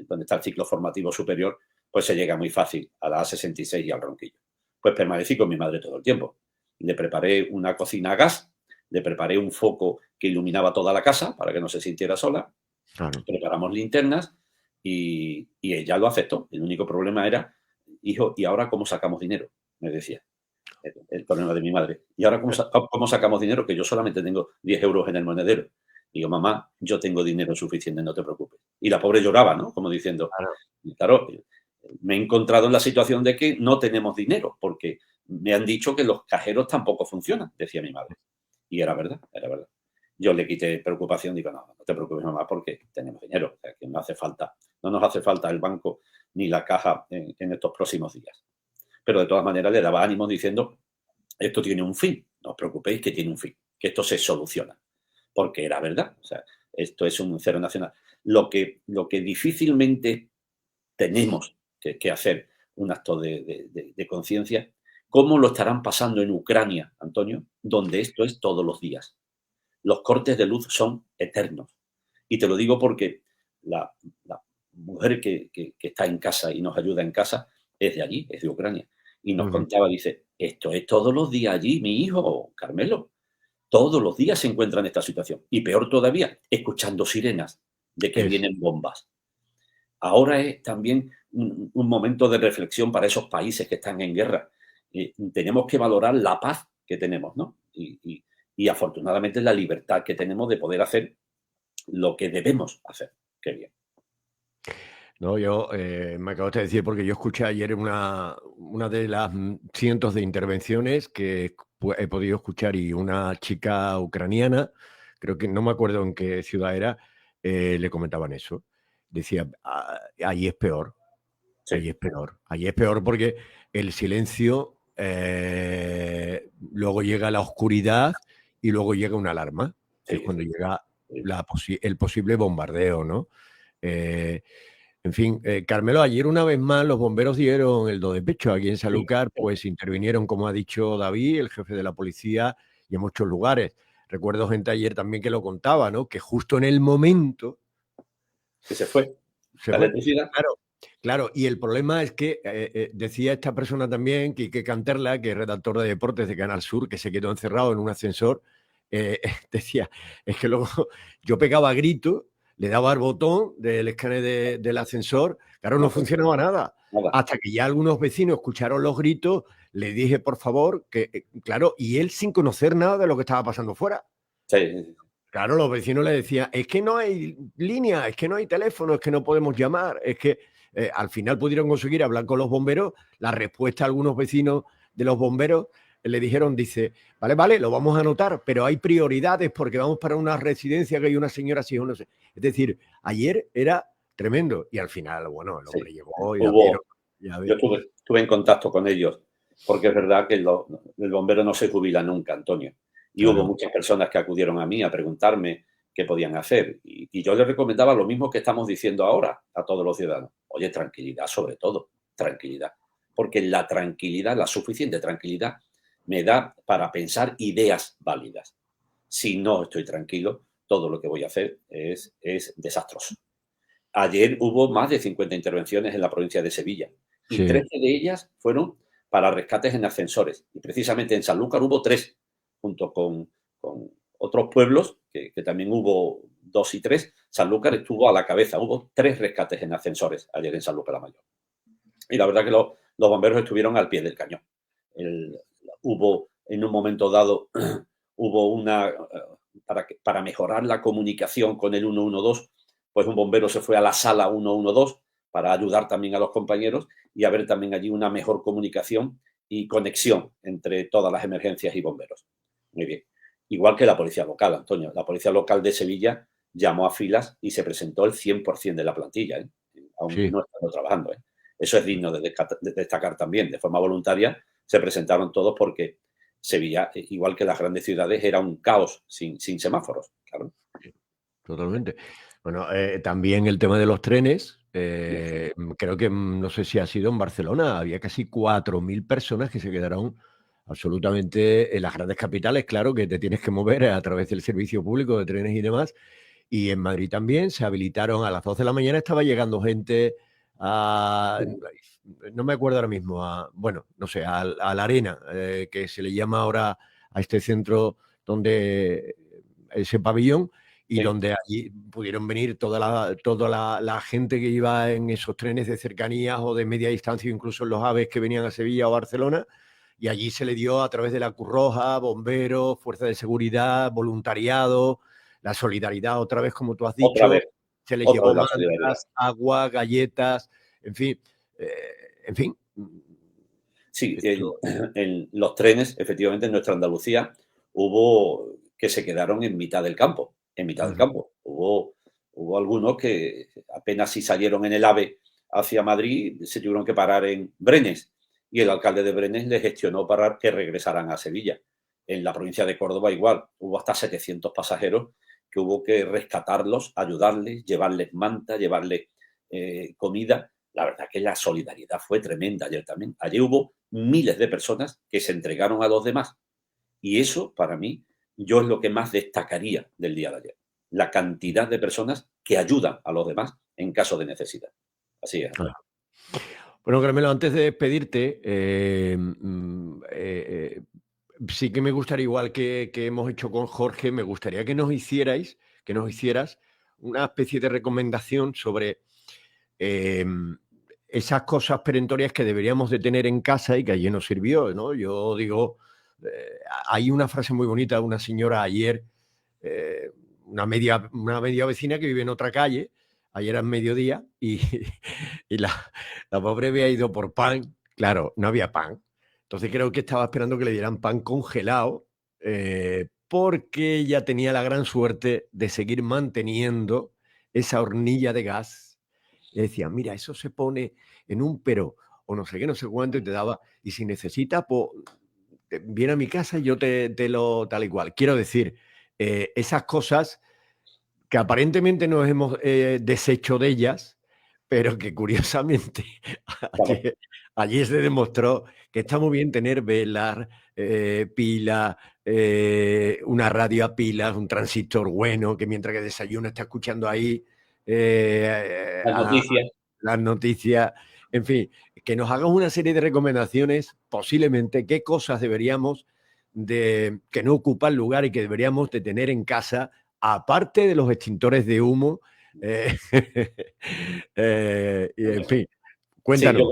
donde está el ciclo formativo superior, pues se llega muy fácil a la A66 y al Ronquillo. Pues permanecí con mi madre todo el tiempo. Le preparé una cocina a gas, le preparé un foco que iluminaba toda la casa para que no se sintiera sola, Claro. preparamos linternas y ella lo aceptó. El único problema era, hijo, ¿y ahora cómo sacamos dinero? Me decía el problema de mi madre. ¿Y ahora cómo sacamos dinero? Que yo solamente tengo 10 euros en el monedero. Digo, mamá, yo tengo dinero suficiente, no te preocupes. Y la pobre lloraba, ¿no? Como diciendo, Claro. claro, me he encontrado en la situación de que no tenemos dinero, porque me han dicho que los cajeros tampoco funcionan, decía mi madre. Y era verdad, era verdad. Yo le quité preocupación, digo, no, no te preocupes, mamá, porque tenemos dinero, o sea, que no hace falta, no nos hace falta el banco ni la caja en estos próximos días. Pero de todas maneras le daba ánimo diciendo, esto tiene un fin, no os preocupéis que tiene un fin, que esto se soluciona. Porque era verdad, o sea, esto es un cero nacional. Lo que difícilmente tenemos que hacer un acto de conciencia, ¿cómo lo estarán pasando en Ucrania, Antonio? Donde esto es todos los días. Los cortes de luz son eternos. Y te lo digo porque la mujer que está en casa y nos ayuda en casa es de allí, es de Ucrania. Y nos Ujú. contaba, dice, esto es todos los días allí, mi hijo, Carmelo. Todos los días se encuentra en esta situación. Y peor todavía, escuchando sirenas de que Es. vienen bombas. Ahora es también un momento de reflexión para esos países que están en guerra. Tenemos que valorar la paz que tenemos, ¿no? Y afortunadamente la libertad que tenemos de poder hacer lo que debemos hacer. Qué bien. No, yo me acabas de decir, porque yo escuché ayer una de las cientos de intervenciones que he podido escuchar y una chica ucraniana, creo que no me acuerdo en qué ciudad era, le comentaban eso. Decía, ahí es peor, ahí Sí, es peor, ahí es peor porque el silencio, luego llega la oscuridad y luego llega una alarma, que es sí, cuando sí, llega sí. el posible bombardeo, ¿no? Eh, en fin, Carmelo, ayer una vez más los bomberos dieron el do de pecho aquí en Sí, Sanlúcar, pues intervinieron, como ha dicho David, el jefe de la policía, y en muchos lugares. Recuerdo gente ayer también que lo contaba, ¿no? Que justo en el momento que se fue. se La fue. electricidad. Claro, claro, y el problema es que decía esta persona también, Quique Canterla, que es redactor de deportes de Canal Sur, que se quedó encerrado en un ascensor, decía, es que luego yo pegaba gritos, le daba al botón del escáner del ascensor, claro, no No funciona. funcionaba nada. Nada. Hasta que ya algunos vecinos escucharon los gritos, le dije, por favor, que, claro, y él sin conocer nada de lo que estaba pasando fuera. Sí, sí, sí. Claro, los vecinos le decían, es que no hay línea, es que no hay teléfono, es que no podemos llamar, es que al final pudieron conseguir hablar con los bomberos. La respuesta a algunos vecinos de los bomberos le dijeron, dice, vale, vale, lo vamos a anotar, pero hay prioridades porque vamos para una residencia que hay una señora así o no sé. Es decir, ayer era tremendo y al final, bueno, el hombre Sí. llegó y ya vieron, Hubo, ya yo ve. estuve en contacto con ellos, porque es verdad que el bombero no se jubila nunca, Antonio. Y hubo Claro, muchas personas que acudieron a mí a preguntarme qué podían hacer. Y yo les recomendaba lo mismo que estamos diciendo ahora a todos los ciudadanos. Oye, tranquilidad sobre todo, tranquilidad. Porque la tranquilidad, la suficiente tranquilidad, me da para pensar ideas válidas. Si no estoy tranquilo, todo lo que voy a hacer es desastroso. Ayer hubo más de 50 intervenciones en la provincia de Sevilla y sí, 13 de ellas fueron para rescates en ascensores. Y precisamente en Sanlúcar hubo 3, junto con otros pueblos, que también hubo 2 y 3. Sanlúcar estuvo a la cabeza. Hubo 3 rescates en ascensores ayer en Sanlúcar la Mayor. Y la verdad que los bomberos estuvieron al pie del cañón. El- Hubo, en un momento dado, hubo para mejorar la comunicación con el 112, pues un bombero se fue a la sala 112 para ayudar también a los compañeros y haber también allí una mejor comunicación y conexión entre todas las emergencias y bomberos. Muy bien. Igual que la policía local, Antonio. La policía local de Sevilla llamó a filas y se presentó el 100% de la plantilla, ¿eh? Aún sí. no estando trabajando, ¿eh? Eso es digno de destacar también. De forma voluntaria se presentaron todos porque Sevilla, igual que las grandes ciudades, era un caos sin semáforos. Claro. Totalmente. Bueno, también el tema de los trenes, Creo que, no sé si ha sido en Barcelona, había casi 4.000 personas que se quedaron absolutamente en las grandes capitales. Claro que te tienes que mover a través del servicio público de trenes y demás. Y en Madrid también se habilitaron a las 12 de la mañana, estaba llegando gente a, no me acuerdo ahora mismo, bueno, no sé, a la Arena, que se le llama ahora a este centro donde ese pabellón, y Sí. donde allí pudieron venir toda la gente que iba en esos trenes de cercanías o de media distancia, incluso los AVEs que venían a Sevilla o Barcelona, y allí se le dio a través de la Cruz Roja, bomberos, fuerzas de seguridad, voluntariado, la solidaridad, otra vez, como tú has Otra dicho, vez, se les otra llevó vez la solidaridad. mantas, agua, galletas, en fin, eh, en fin. Sí, Esto, en los trenes, efectivamente, en nuestra Andalucía hubo que se quedaron en mitad del campo, en mitad del ujú, campo. Hubo algunos que apenas si salieron en el AVE hacia Madrid, se tuvieron que parar en Brenes y el alcalde de Brenes les gestionó para que regresaran a Sevilla. En la provincia de Córdoba igual, hubo hasta 700 pasajeros que hubo que rescatarlos, ayudarles, llevarles manta, llevarles comida. La verdad que la solidaridad fue tremenda ayer también. Ayer hubo miles de personas que se entregaron a los demás. Y eso, para mí, yo es lo que más destacaría del día de ayer. La cantidad de personas que ayudan a los demás en caso de necesidad. Así es, Antonio. claro. Bueno, Carmelo, antes de despedirte, sí que me gustaría, igual que hemos hecho con Jorge, me gustaría que nos hicieras una especie de recomendación sobre esas cosas perentorias que deberíamos de tener en casa y que ayer nos sirvió, ¿no? Yo digo, hay una frase muy bonita de una señora ayer, eh, una media vecina que vive en otra calle, ayer al mediodía, y, y la pobre había ido por pan. Claro, no había pan. Entonces creo que estaba esperando que le dieran pan congelado, porque ella tenía la gran suerte de seguir manteniendo esa hornilla de gas. Y decía, mira, eso se pone en un pero, o no sé qué, no sé cuánto, y te daba, y si necesitas, pues viene a mi casa y yo te lo tal y cual. Quiero decir, esas cosas que aparentemente nos hemos deshecho de ellas, pero que curiosamente Claro, allí se demostró que está muy bien tener velas, pilas, una radio a pilas, un transistor bueno, que mientras que desayuno está escuchando ahí las noticias. las noticias, en fin, que nos hagan una serie de recomendaciones, posiblemente, qué cosas deberíamos que no ocupan lugar y que deberíamos de tener en casa, aparte de los extintores de humo. eh, y en fin, Sí, cuéntanos.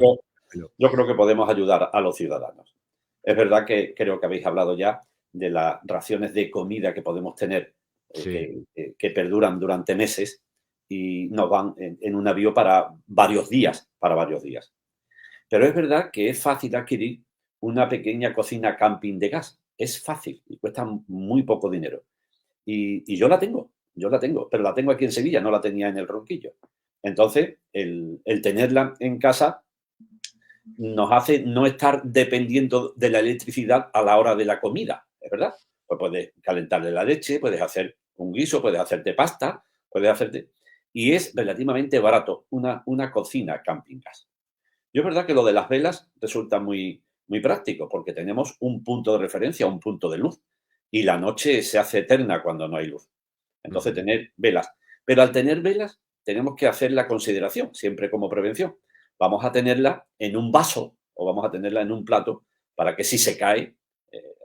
yo creo que podemos ayudar a los ciudadanos. Es verdad que creo que habéis hablado ya de las raciones de comida que podemos tener, Sí, que perduran durante meses y nos van en un avión para varios días, para varios días. Pero es verdad que es fácil adquirir una pequeña cocina camping de gas. Es fácil y cuesta muy poco dinero. Y yo la tengo, pero la tengo aquí en Sevilla, no la tenía en el Ronquillo. Entonces, el tenerla en casa nos hace no estar dependiendo de la electricidad a la hora de la comida, ¿es verdad? Pues puedes calentarle la leche, puedes hacer un guiso, puedes hacerte pasta, puedes hacerte... Y es relativamente barato una cocina camping gas. Yo es verdad que lo de las velas resulta muy práctico porque tenemos un punto de referencia, un punto de luz. Y la noche se hace eterna cuando no hay luz. Entonces, ujú, tener velas. Pero al tener velas, tenemos que hacer la consideración, siempre como prevención. Vamos a tenerla en un vaso o vamos a tenerla en un plato para que si se cae,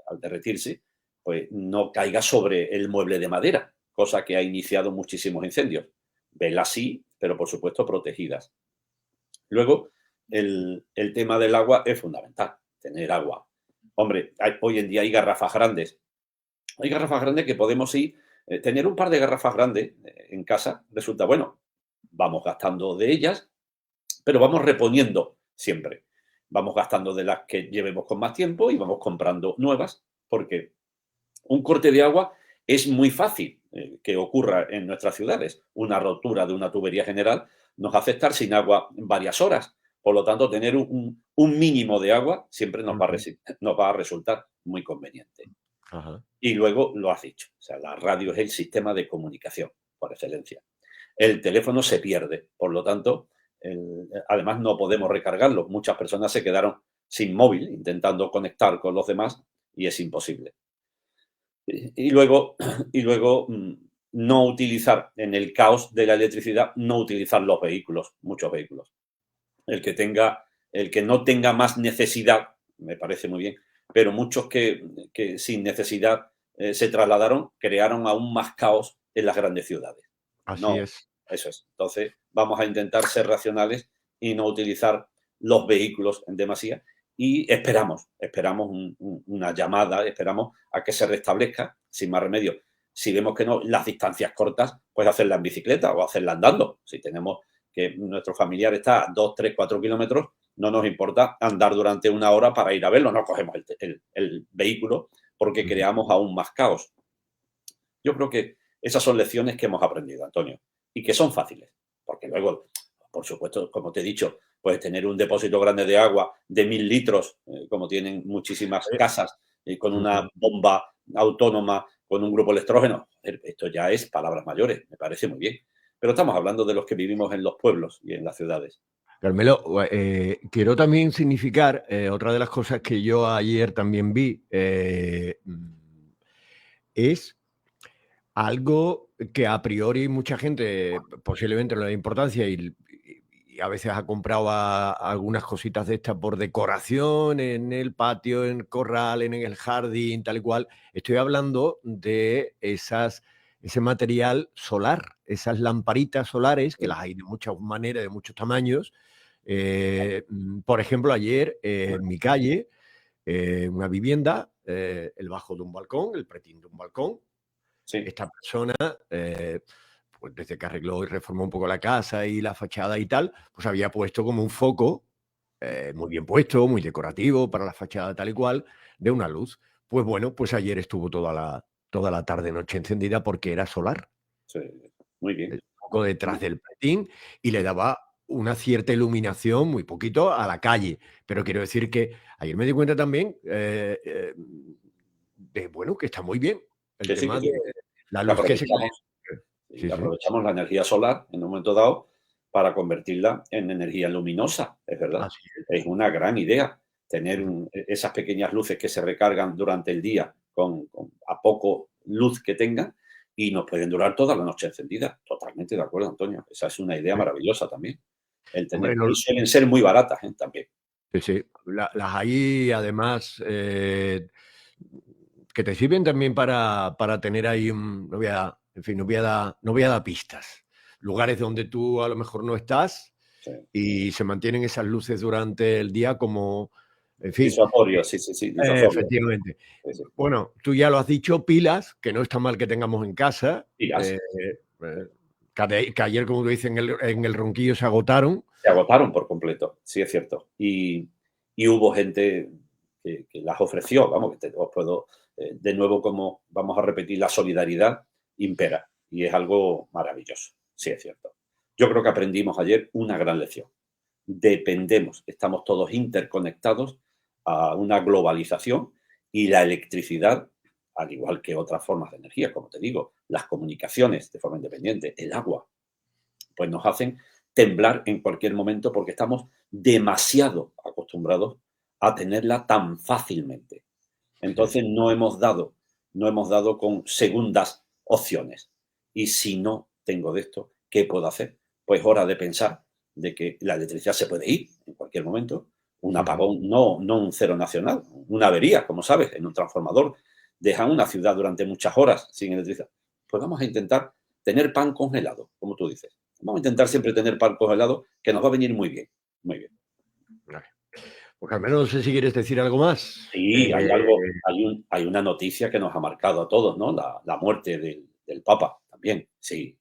al derretirse, pues no caiga sobre el mueble de madera, cosa que ha iniciado muchísimos incendios. Velas sí, pero por supuesto protegidas. Luego, el tema del agua es fundamental, tener agua. Hombre, hoy en día hay garrafas grandes. Hay garrafas grandes que podemos ir, tener un par de garrafas grandes en casa resulta bueno. Vamos gastando de ellas, pero vamos reponiendo siempre. Vamos gastando de las que llevemos con más tiempo y vamos comprando nuevas, porque un corte de agua es muy fácil que ocurra en nuestras ciudades. Una rotura de una tubería general nos hace estar sin agua varias horas. Por lo tanto, tener un mínimo de agua siempre ujú, nos va a resultar muy conveniente. ajá, Y luego lo has dicho. O sea, la radio es el sistema de comunicación por excelencia. El teléfono se pierde. Por lo tanto, además no podemos recargarlo. Muchas personas se quedaron sin móvil intentando conectar con los demás y es imposible. Y luego no utilizar, en el caos de la electricidad, no utilizar los vehículos, muchos vehículos. El que no tenga más necesidad, me parece muy bien, pero muchos que sin necesidad se trasladaron, crearon aún más caos en las grandes ciudades. Así es. Eso es. Entonces, vamos a intentar ser racionales y no utilizar los vehículos en demasía. Y esperamos una llamada, esperamos a que se restablezca, sin más remedio. Si vemos que no, las distancias cortas, pues hacerla en bicicleta o hacerla andando. Si tenemos que nuestro familiar está a 2, 3, 4 kilómetros, no nos importa andar durante una hora para ir a verlo. No cogemos el vehículo porque creamos aún más caos. Yo creo que esas son lecciones que hemos aprendido, Antonio, y que son fáciles. Porque luego, por supuesto, como te he dicho, puedes tener un depósito grande de agua de 1000 litros, como tienen muchísimas casas, con una bomba autónoma, con un grupo electrógeno. Esto ya es palabras mayores, me parece muy bien. Pero estamos hablando de los que vivimos en los pueblos y en las ciudades. Carmelo, quiero también significar otra de las cosas que yo ayer también vi, es algo que a priori mucha gente posiblemente no le da importancia y a veces ha comprado algunas cositas de estas por decoración en el patio, en el corral, en el jardín, tal y cual. Estoy hablando de ese material solar, esas lamparitas solares, que las hay de muchas maneras, de muchos tamaños. Por ejemplo, ayer en mi calle, una vivienda, el bajo de un balcón, el pretín de un balcón. Sí. Esta persona, pues desde que arregló y reformó un poco la casa y la fachada y tal, pues había puesto como un foco, muy bien puesto, muy decorativo para la fachada tal y cual, de una luz. Pues bueno, pues ayer estuvo toda la tarde-noche encendida porque era solar. Sí, muy bien. El foco detrás del pretín y le daba una cierta iluminación, muy poquito, a la calle. Pero quiero decir que ayer me di cuenta también de, bueno, que está muy bien el Que sí, tema que sí. de la luz que se Aprovechamos la energía solar en un momento dado para convertirla en energía luminosa, es verdad. Así Es una gran idea tener esas pequeñas luces que se recargan durante el día a poco luz que tengan y nos pueden durar toda la noche encendidas. Totalmente de acuerdo, Antonio. Esa es una idea maravillosa también. Hombre, Y suelen ser muy baratas también. sí. Las hay, además, que te sirven también para tener ahí no voy a dar pistas. Lugares donde tú a lo mejor no estás y se mantienen esas luces durante el día como, en fin. Disuasorio, sí. Disuasorio. Efectivamente. Sí. Bueno, tú ya lo has dicho, pilas, que no está mal que tengamos en casa. Pilas. Que ayer, como tú dices, en el Ronquillo se agotaron. Se agotaron por completo, sí es cierto. Y hubo gente que las ofreció, vamos, que os puedo, de nuevo, como vamos a repetir, la solidaridad impera y es algo maravilloso, sí es cierto. Yo creo que aprendimos ayer una gran lección. Dependemos, estamos todos interconectados a una globalización y la electricidad, al igual que otras formas de energía, como te digo, las comunicaciones de forma independiente, el agua, pues nos hacen temblar en cualquier momento porque estamos demasiado acostumbrados a tenerla tan fácilmente. Entonces no hemos dado con segundas opciones. Y si no tengo de esto, ¿qué puedo hacer? Pues hora de pensar de que la electricidad se puede ir en cualquier momento. Un apagón, no un cero nacional, una avería, como sabes, en un transformador. Dejan una ciudad durante muchas horas sin electricidad. Pues vamos a intentar tener pan congelado, como tú dices. Vamos a intentar siempre tener pan congelado, que nos va a venir muy bien, muy bien. Pues al menos no sé si quieres decir algo más. Sí, hay una noticia que nos ha marcado a todos, ¿no? La muerte del Papa también, sí.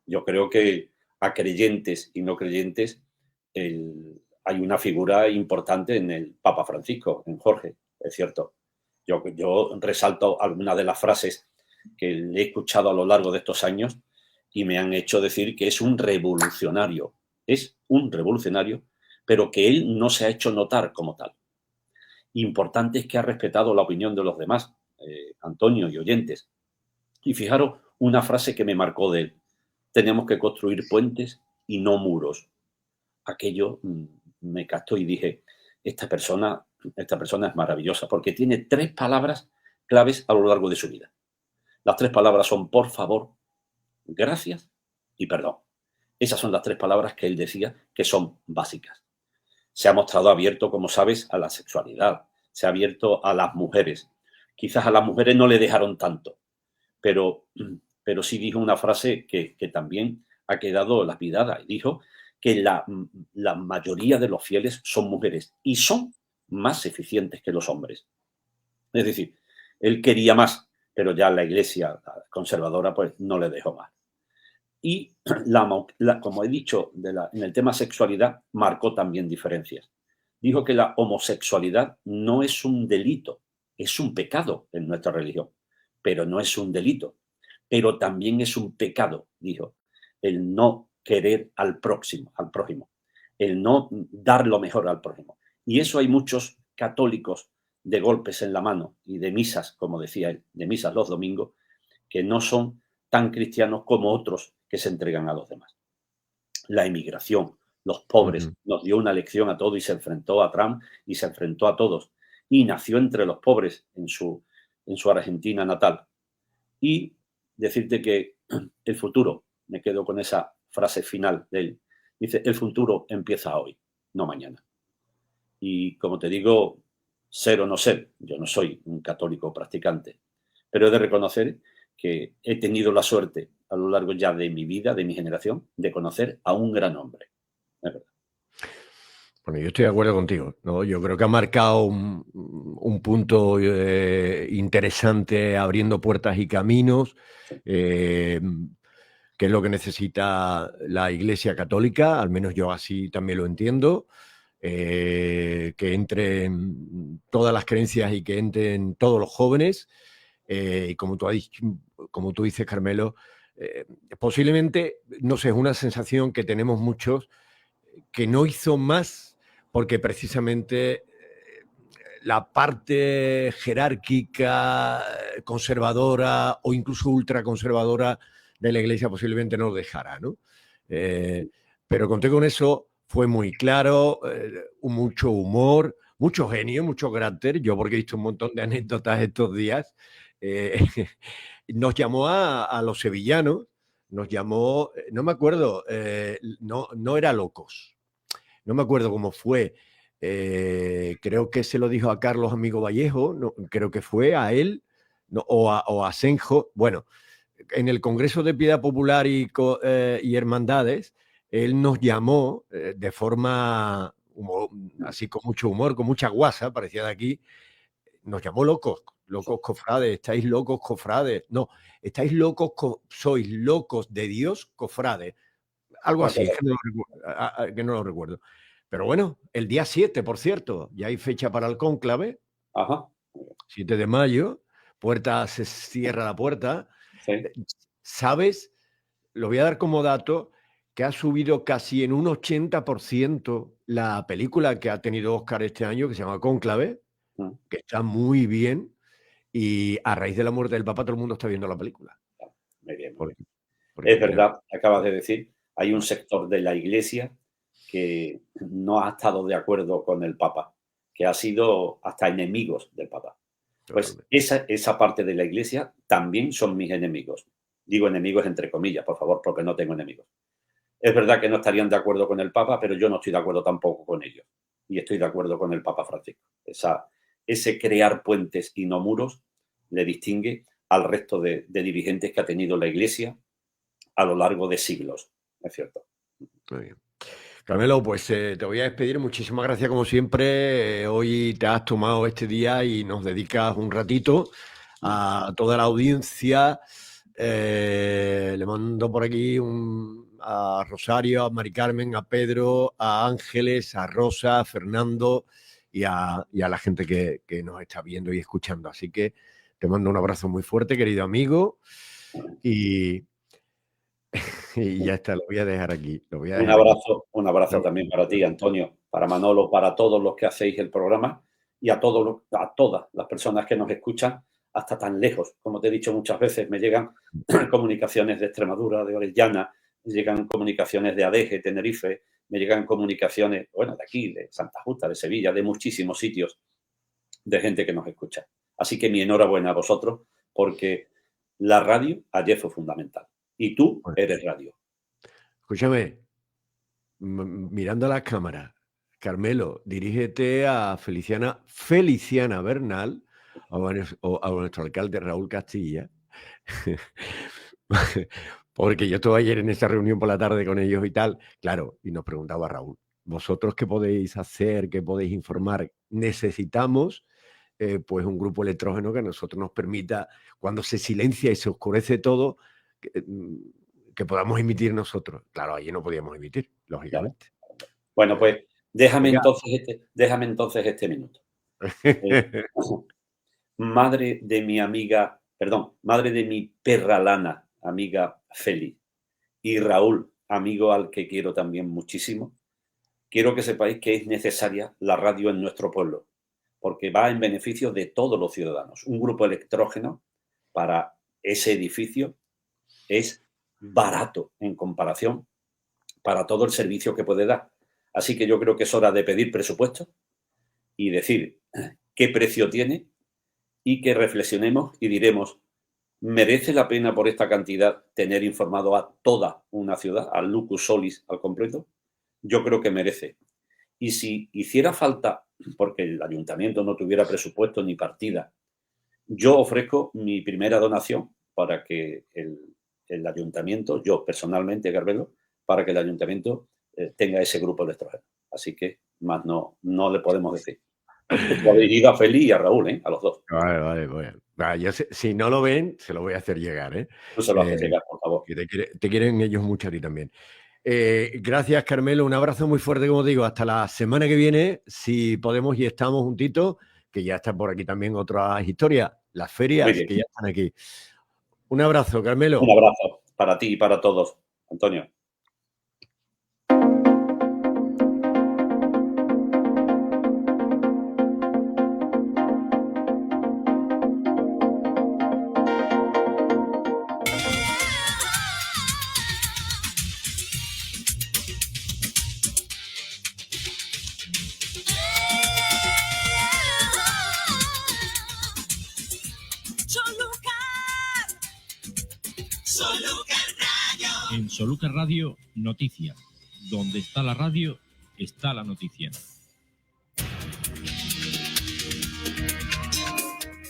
Yo creo que a creyentes y no creyentes hay una figura importante en el Papa Francisco, en Jorge, es cierto. Yo resalto algunas de las frases que le he escuchado a lo largo de estos años y me han hecho decir que es un revolucionario, pero que él no se ha hecho notar como tal. Importante es que ha respetado la opinión de los demás, Antonio y oyentes. Y fijaros una frase que me marcó de él: tenemos que construir puentes y no muros. aquello me captó y dije, esta persona es maravillosa porque tiene 3 palabras claves a lo largo de su vida. Las 3 palabras son por favor, gracias y perdón. Esas son las 3 palabras que él decía que son básicas. Se ha mostrado abierto, como sabes, a la sexualidad, se ha abierto a las mujeres. Quizás a las mujeres no le dejaron tanto, pero sí dijo una frase que también ha quedado lapidada. Y dijo que la mayoría de los fieles son mujeres y son más eficientes que los hombres. Es decir, él quería más, pero ya la iglesia conservadora pues no le dejó más. Y como he dicho, en el tema sexualidad, marcó también diferencias. Dijo que la homosexualidad no es un delito, es un pecado en nuestra religión, pero no es un delito. Pero también es un pecado, dijo, el no querer al prójimo, el no dar lo mejor al prójimo. Y eso hay muchos católicos de golpes en la mano y de misas, como decía él, de misas los domingos, que no son tan cristianos como otros que se entregan a los demás. La emigración, los pobres, nos dio una lección a todos y se enfrentó a Trump y se enfrentó a todos. Y nació entre los pobres en su Argentina natal. Y decirte que el futuro, me quedo con esa frase final de él, dice, el futuro empieza hoy, no mañana. Y como te digo, ser o no ser, yo no soy un católico practicante, pero he de reconocer que he tenido la suerte a lo largo ya de mi vida, de mi generación, de conocer a un gran hombre. Es verdad. Bueno, yo estoy de acuerdo contigo, ¿no? Yo creo que ha marcado un punto interesante abriendo puertas y caminos, que es lo que necesita la Iglesia Católica, al menos yo así también lo entiendo, que entren todas las creencias y que entren todos los jóvenes. Y como tú dices, Carmelo, posiblemente, no sé, es una sensación que tenemos muchos, que no hizo más porque precisamente la parte jerárquica, conservadora o incluso ultraconservadora de la Iglesia posiblemente no lo dejara, ¿no? Pero conté con eso, fue muy claro, mucho humor, mucho genio, mucho carácter. Yo, porque he visto un montón de anécdotas estos días, nos llamó a los sevillanos, nos llamó, no me acuerdo, no era Locos, no me acuerdo cómo fue. Creo que se lo dijo a Carlos Amigo Vallejo, no, creo que fue a él, no, o a Senjo. Bueno, en el Congreso de Piedad Popular y Hermandades, él nos llamó de forma así con mucho humor, con mucha guasa, parecía de aquí, nos llamó locos cofrades, estáis locos cofrades. No, estáis locos, sois locos de Dios cofrades. Algo así, que no lo recuerdo. Pero bueno, el día 7, por cierto, ya hay fecha para el cónclave. Ajá. 7 de mayo, se cierra la puerta. Sí. ¿Sabes? Lo voy a dar como dato, que ha subido casi en un 80% la película que ha tenido Oscar este año, que se llama Cónclave, que está muy bien, y a raíz de la muerte del Papa todo el mundo está viendo la película. Muy bien. Porque Es verdad, acabas de decir, hay un sector de la Iglesia que no ha estado de acuerdo con el Papa, que ha sido hasta enemigos del Papa. Pues esa parte de la Iglesia también son mis enemigos. Digo enemigos entre comillas, por favor, porque no tengo enemigos. Es verdad que no estarían de acuerdo con el Papa, pero yo no estoy de acuerdo tampoco con ellos. Y estoy de acuerdo con el Papa Francisco. Ese crear puentes y no muros le distingue al resto de dirigentes que ha tenido la Iglesia a lo largo de siglos. Es cierto. Muy bien. Carmelo, pues te voy a despedir. Muchísimas gracias, como siempre. Hoy te has tomado este día y nos dedicas un ratito a toda la audiencia. Le mando por aquí a Rosario, a Mari Carmen, a Pedro, a Ángeles, a Rosa, a Fernando y a la gente que nos está viendo y escuchando. Así que te mando un abrazo muy fuerte, querido amigo. Y ya está, lo voy a dejar aquí. Un abrazo también para ti, Antonio, para Manolo, para todos los que hacéis el programa y a todas las personas que nos escuchan hasta tan lejos. Como te he dicho muchas veces, me llegan comunicaciones de Extremadura, de Orellana, me llegan comunicaciones de Adeje, Tenerife, me llegan comunicaciones, bueno, de aquí, de Santa Justa, de Sevilla, de muchísimos sitios, de gente que nos escucha. Así que mi enhorabuena a vosotros, porque la radio ayer fue fundamental. Y tú eres radio. Escúchame, mirando a las cámaras, Carmelo, dirígete a Feliciana Bernal, o a nuestro alcalde Raúl Castilla, porque yo estuve ayer en esa reunión por la tarde con ellos y tal, claro, y nos preguntaba Raúl, ¿vosotros qué podéis hacer, qué podéis informar? Necesitamos pues un grupo electrógeno que a nosotros nos permita, cuando se silencia y se oscurece todo, que podamos emitir nosotros. Claro, allí no podíamos emitir, lógicamente. Bueno, pues déjame entonces este minuto. Madre de mi perra Lana, amiga Feli, y Raúl, amigo al que quiero también muchísimo, quiero que sepáis que es necesaria la radio en nuestro pueblo, porque va en beneficio de todos los ciudadanos. Un grupo electrógeno para ese edificio es barato en comparación para todo el servicio que puede dar. Así que yo creo que es hora de pedir presupuesto y decir qué precio tiene y que reflexionemos y diremos, ¿merece la pena por esta cantidad tener informado a toda una ciudad, al lucus solis al completo? Yo creo que merece. Y si hiciera falta, porque el ayuntamiento no tuviera presupuesto ni partida, yo ofrezco mi primera donación para que el ayuntamiento, yo personalmente, Carmelo, para que el ayuntamiento tenga ese grupo electrógeno. Así que más no le podemos decir. Esto dirigido a Feli y a Raúl, a los dos. Vale. Yo si no lo ven, se lo voy a hacer llegar. Tú se lo haces llegar, por favor. Que te quieren ellos mucho a ti también. Gracias, Carmelo. Un abrazo muy fuerte, como digo. Hasta la semana que viene, si podemos y estamos juntitos, que ya están por aquí también otras historias, las ferias que ya están aquí. Un abrazo, Carmelo. Un abrazo para ti y para todos, Antonio. En Solucar Radio, noticias. Donde está la radio, está la noticia.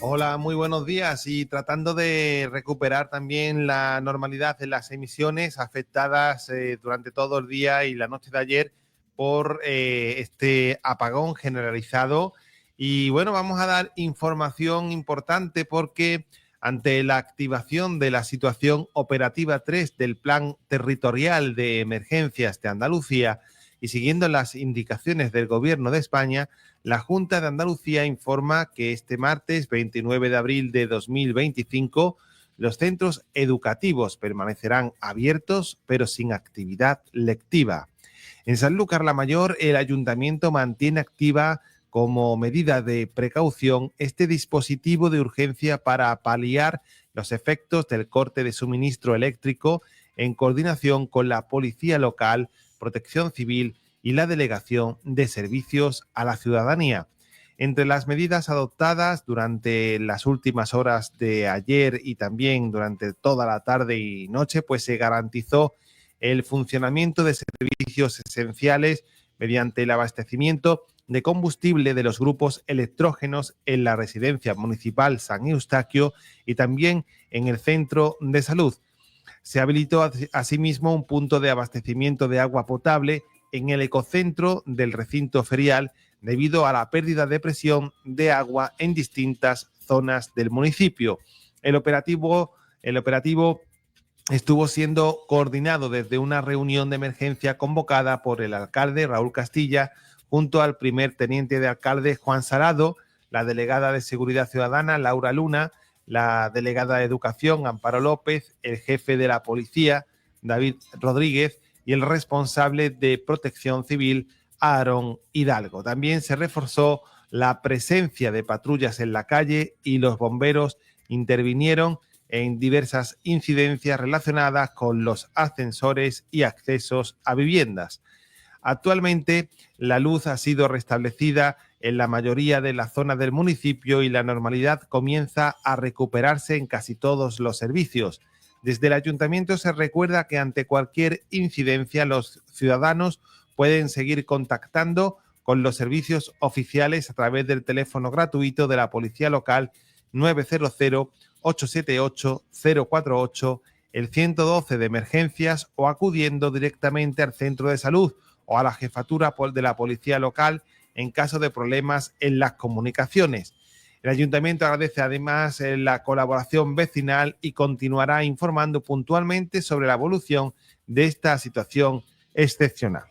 Hola, muy buenos días. Y tratando de recuperar también la normalidad en las emisiones afectadas durante todo el día y la noche de ayer por este apagón generalizado. Y bueno, vamos a dar información importante porque ante la activación de la situación operativa 3 del Plan Territorial de Emergencias de Andalucía y siguiendo las indicaciones del Gobierno de España, la Junta de Andalucía informa que este martes 29 de abril de 2025 los centros educativos permanecerán abiertos pero sin actividad lectiva. En Sanlúcar la Mayor, el Ayuntamiento mantiene activa como medida de precaución este dispositivo de urgencia para paliar los efectos del corte de suministro eléctrico en coordinación con la Policía Local, Protección Civil y la Delegación de Servicios a la Ciudadanía. Entre las medidas adoptadas durante las últimas horas de ayer y también durante toda la tarde y noche, pues se garantizó el funcionamiento de servicios esenciales mediante el abastecimiento de combustible de los grupos electrógenos en la residencia municipal San Eustaquio y también en el centro de salud. Se habilitó asimismo un punto de abastecimiento de agua potable en el ecocentro del recinto ferial debido a la pérdida de presión de agua en distintas zonas del municipio. El operativo estuvo siendo coordinado desde una reunión de emergencia convocada por el alcalde Raúl Castilla junto al primer teniente de alcalde Juan Sarado, la delegada de Seguridad Ciudadana Laura Luna, la delegada de Educación Amparo López, el jefe de la policía David Rodríguez y el responsable de Protección Civil Aarón Hidalgo. También se reforzó la presencia de patrullas en la calle y los bomberos intervinieron en diversas incidencias relacionadas con los ascensores y accesos a viviendas. Actualmente, la luz ha sido restablecida en la mayoría de las zonas del municipio y la normalidad comienza a recuperarse en casi todos los servicios. Desde el ayuntamiento se recuerda que ante cualquier incidencia los ciudadanos pueden seguir contactando con los servicios oficiales a través del teléfono gratuito de la Policía Local 900-878-048, el 112 de emergencias o acudiendo directamente al centro de salud o a la jefatura de la Policía Local en caso de problemas en las comunicaciones. El Ayuntamiento agradece además la colaboración vecinal y continuará informando puntualmente sobre la evolución de esta situación excepcional.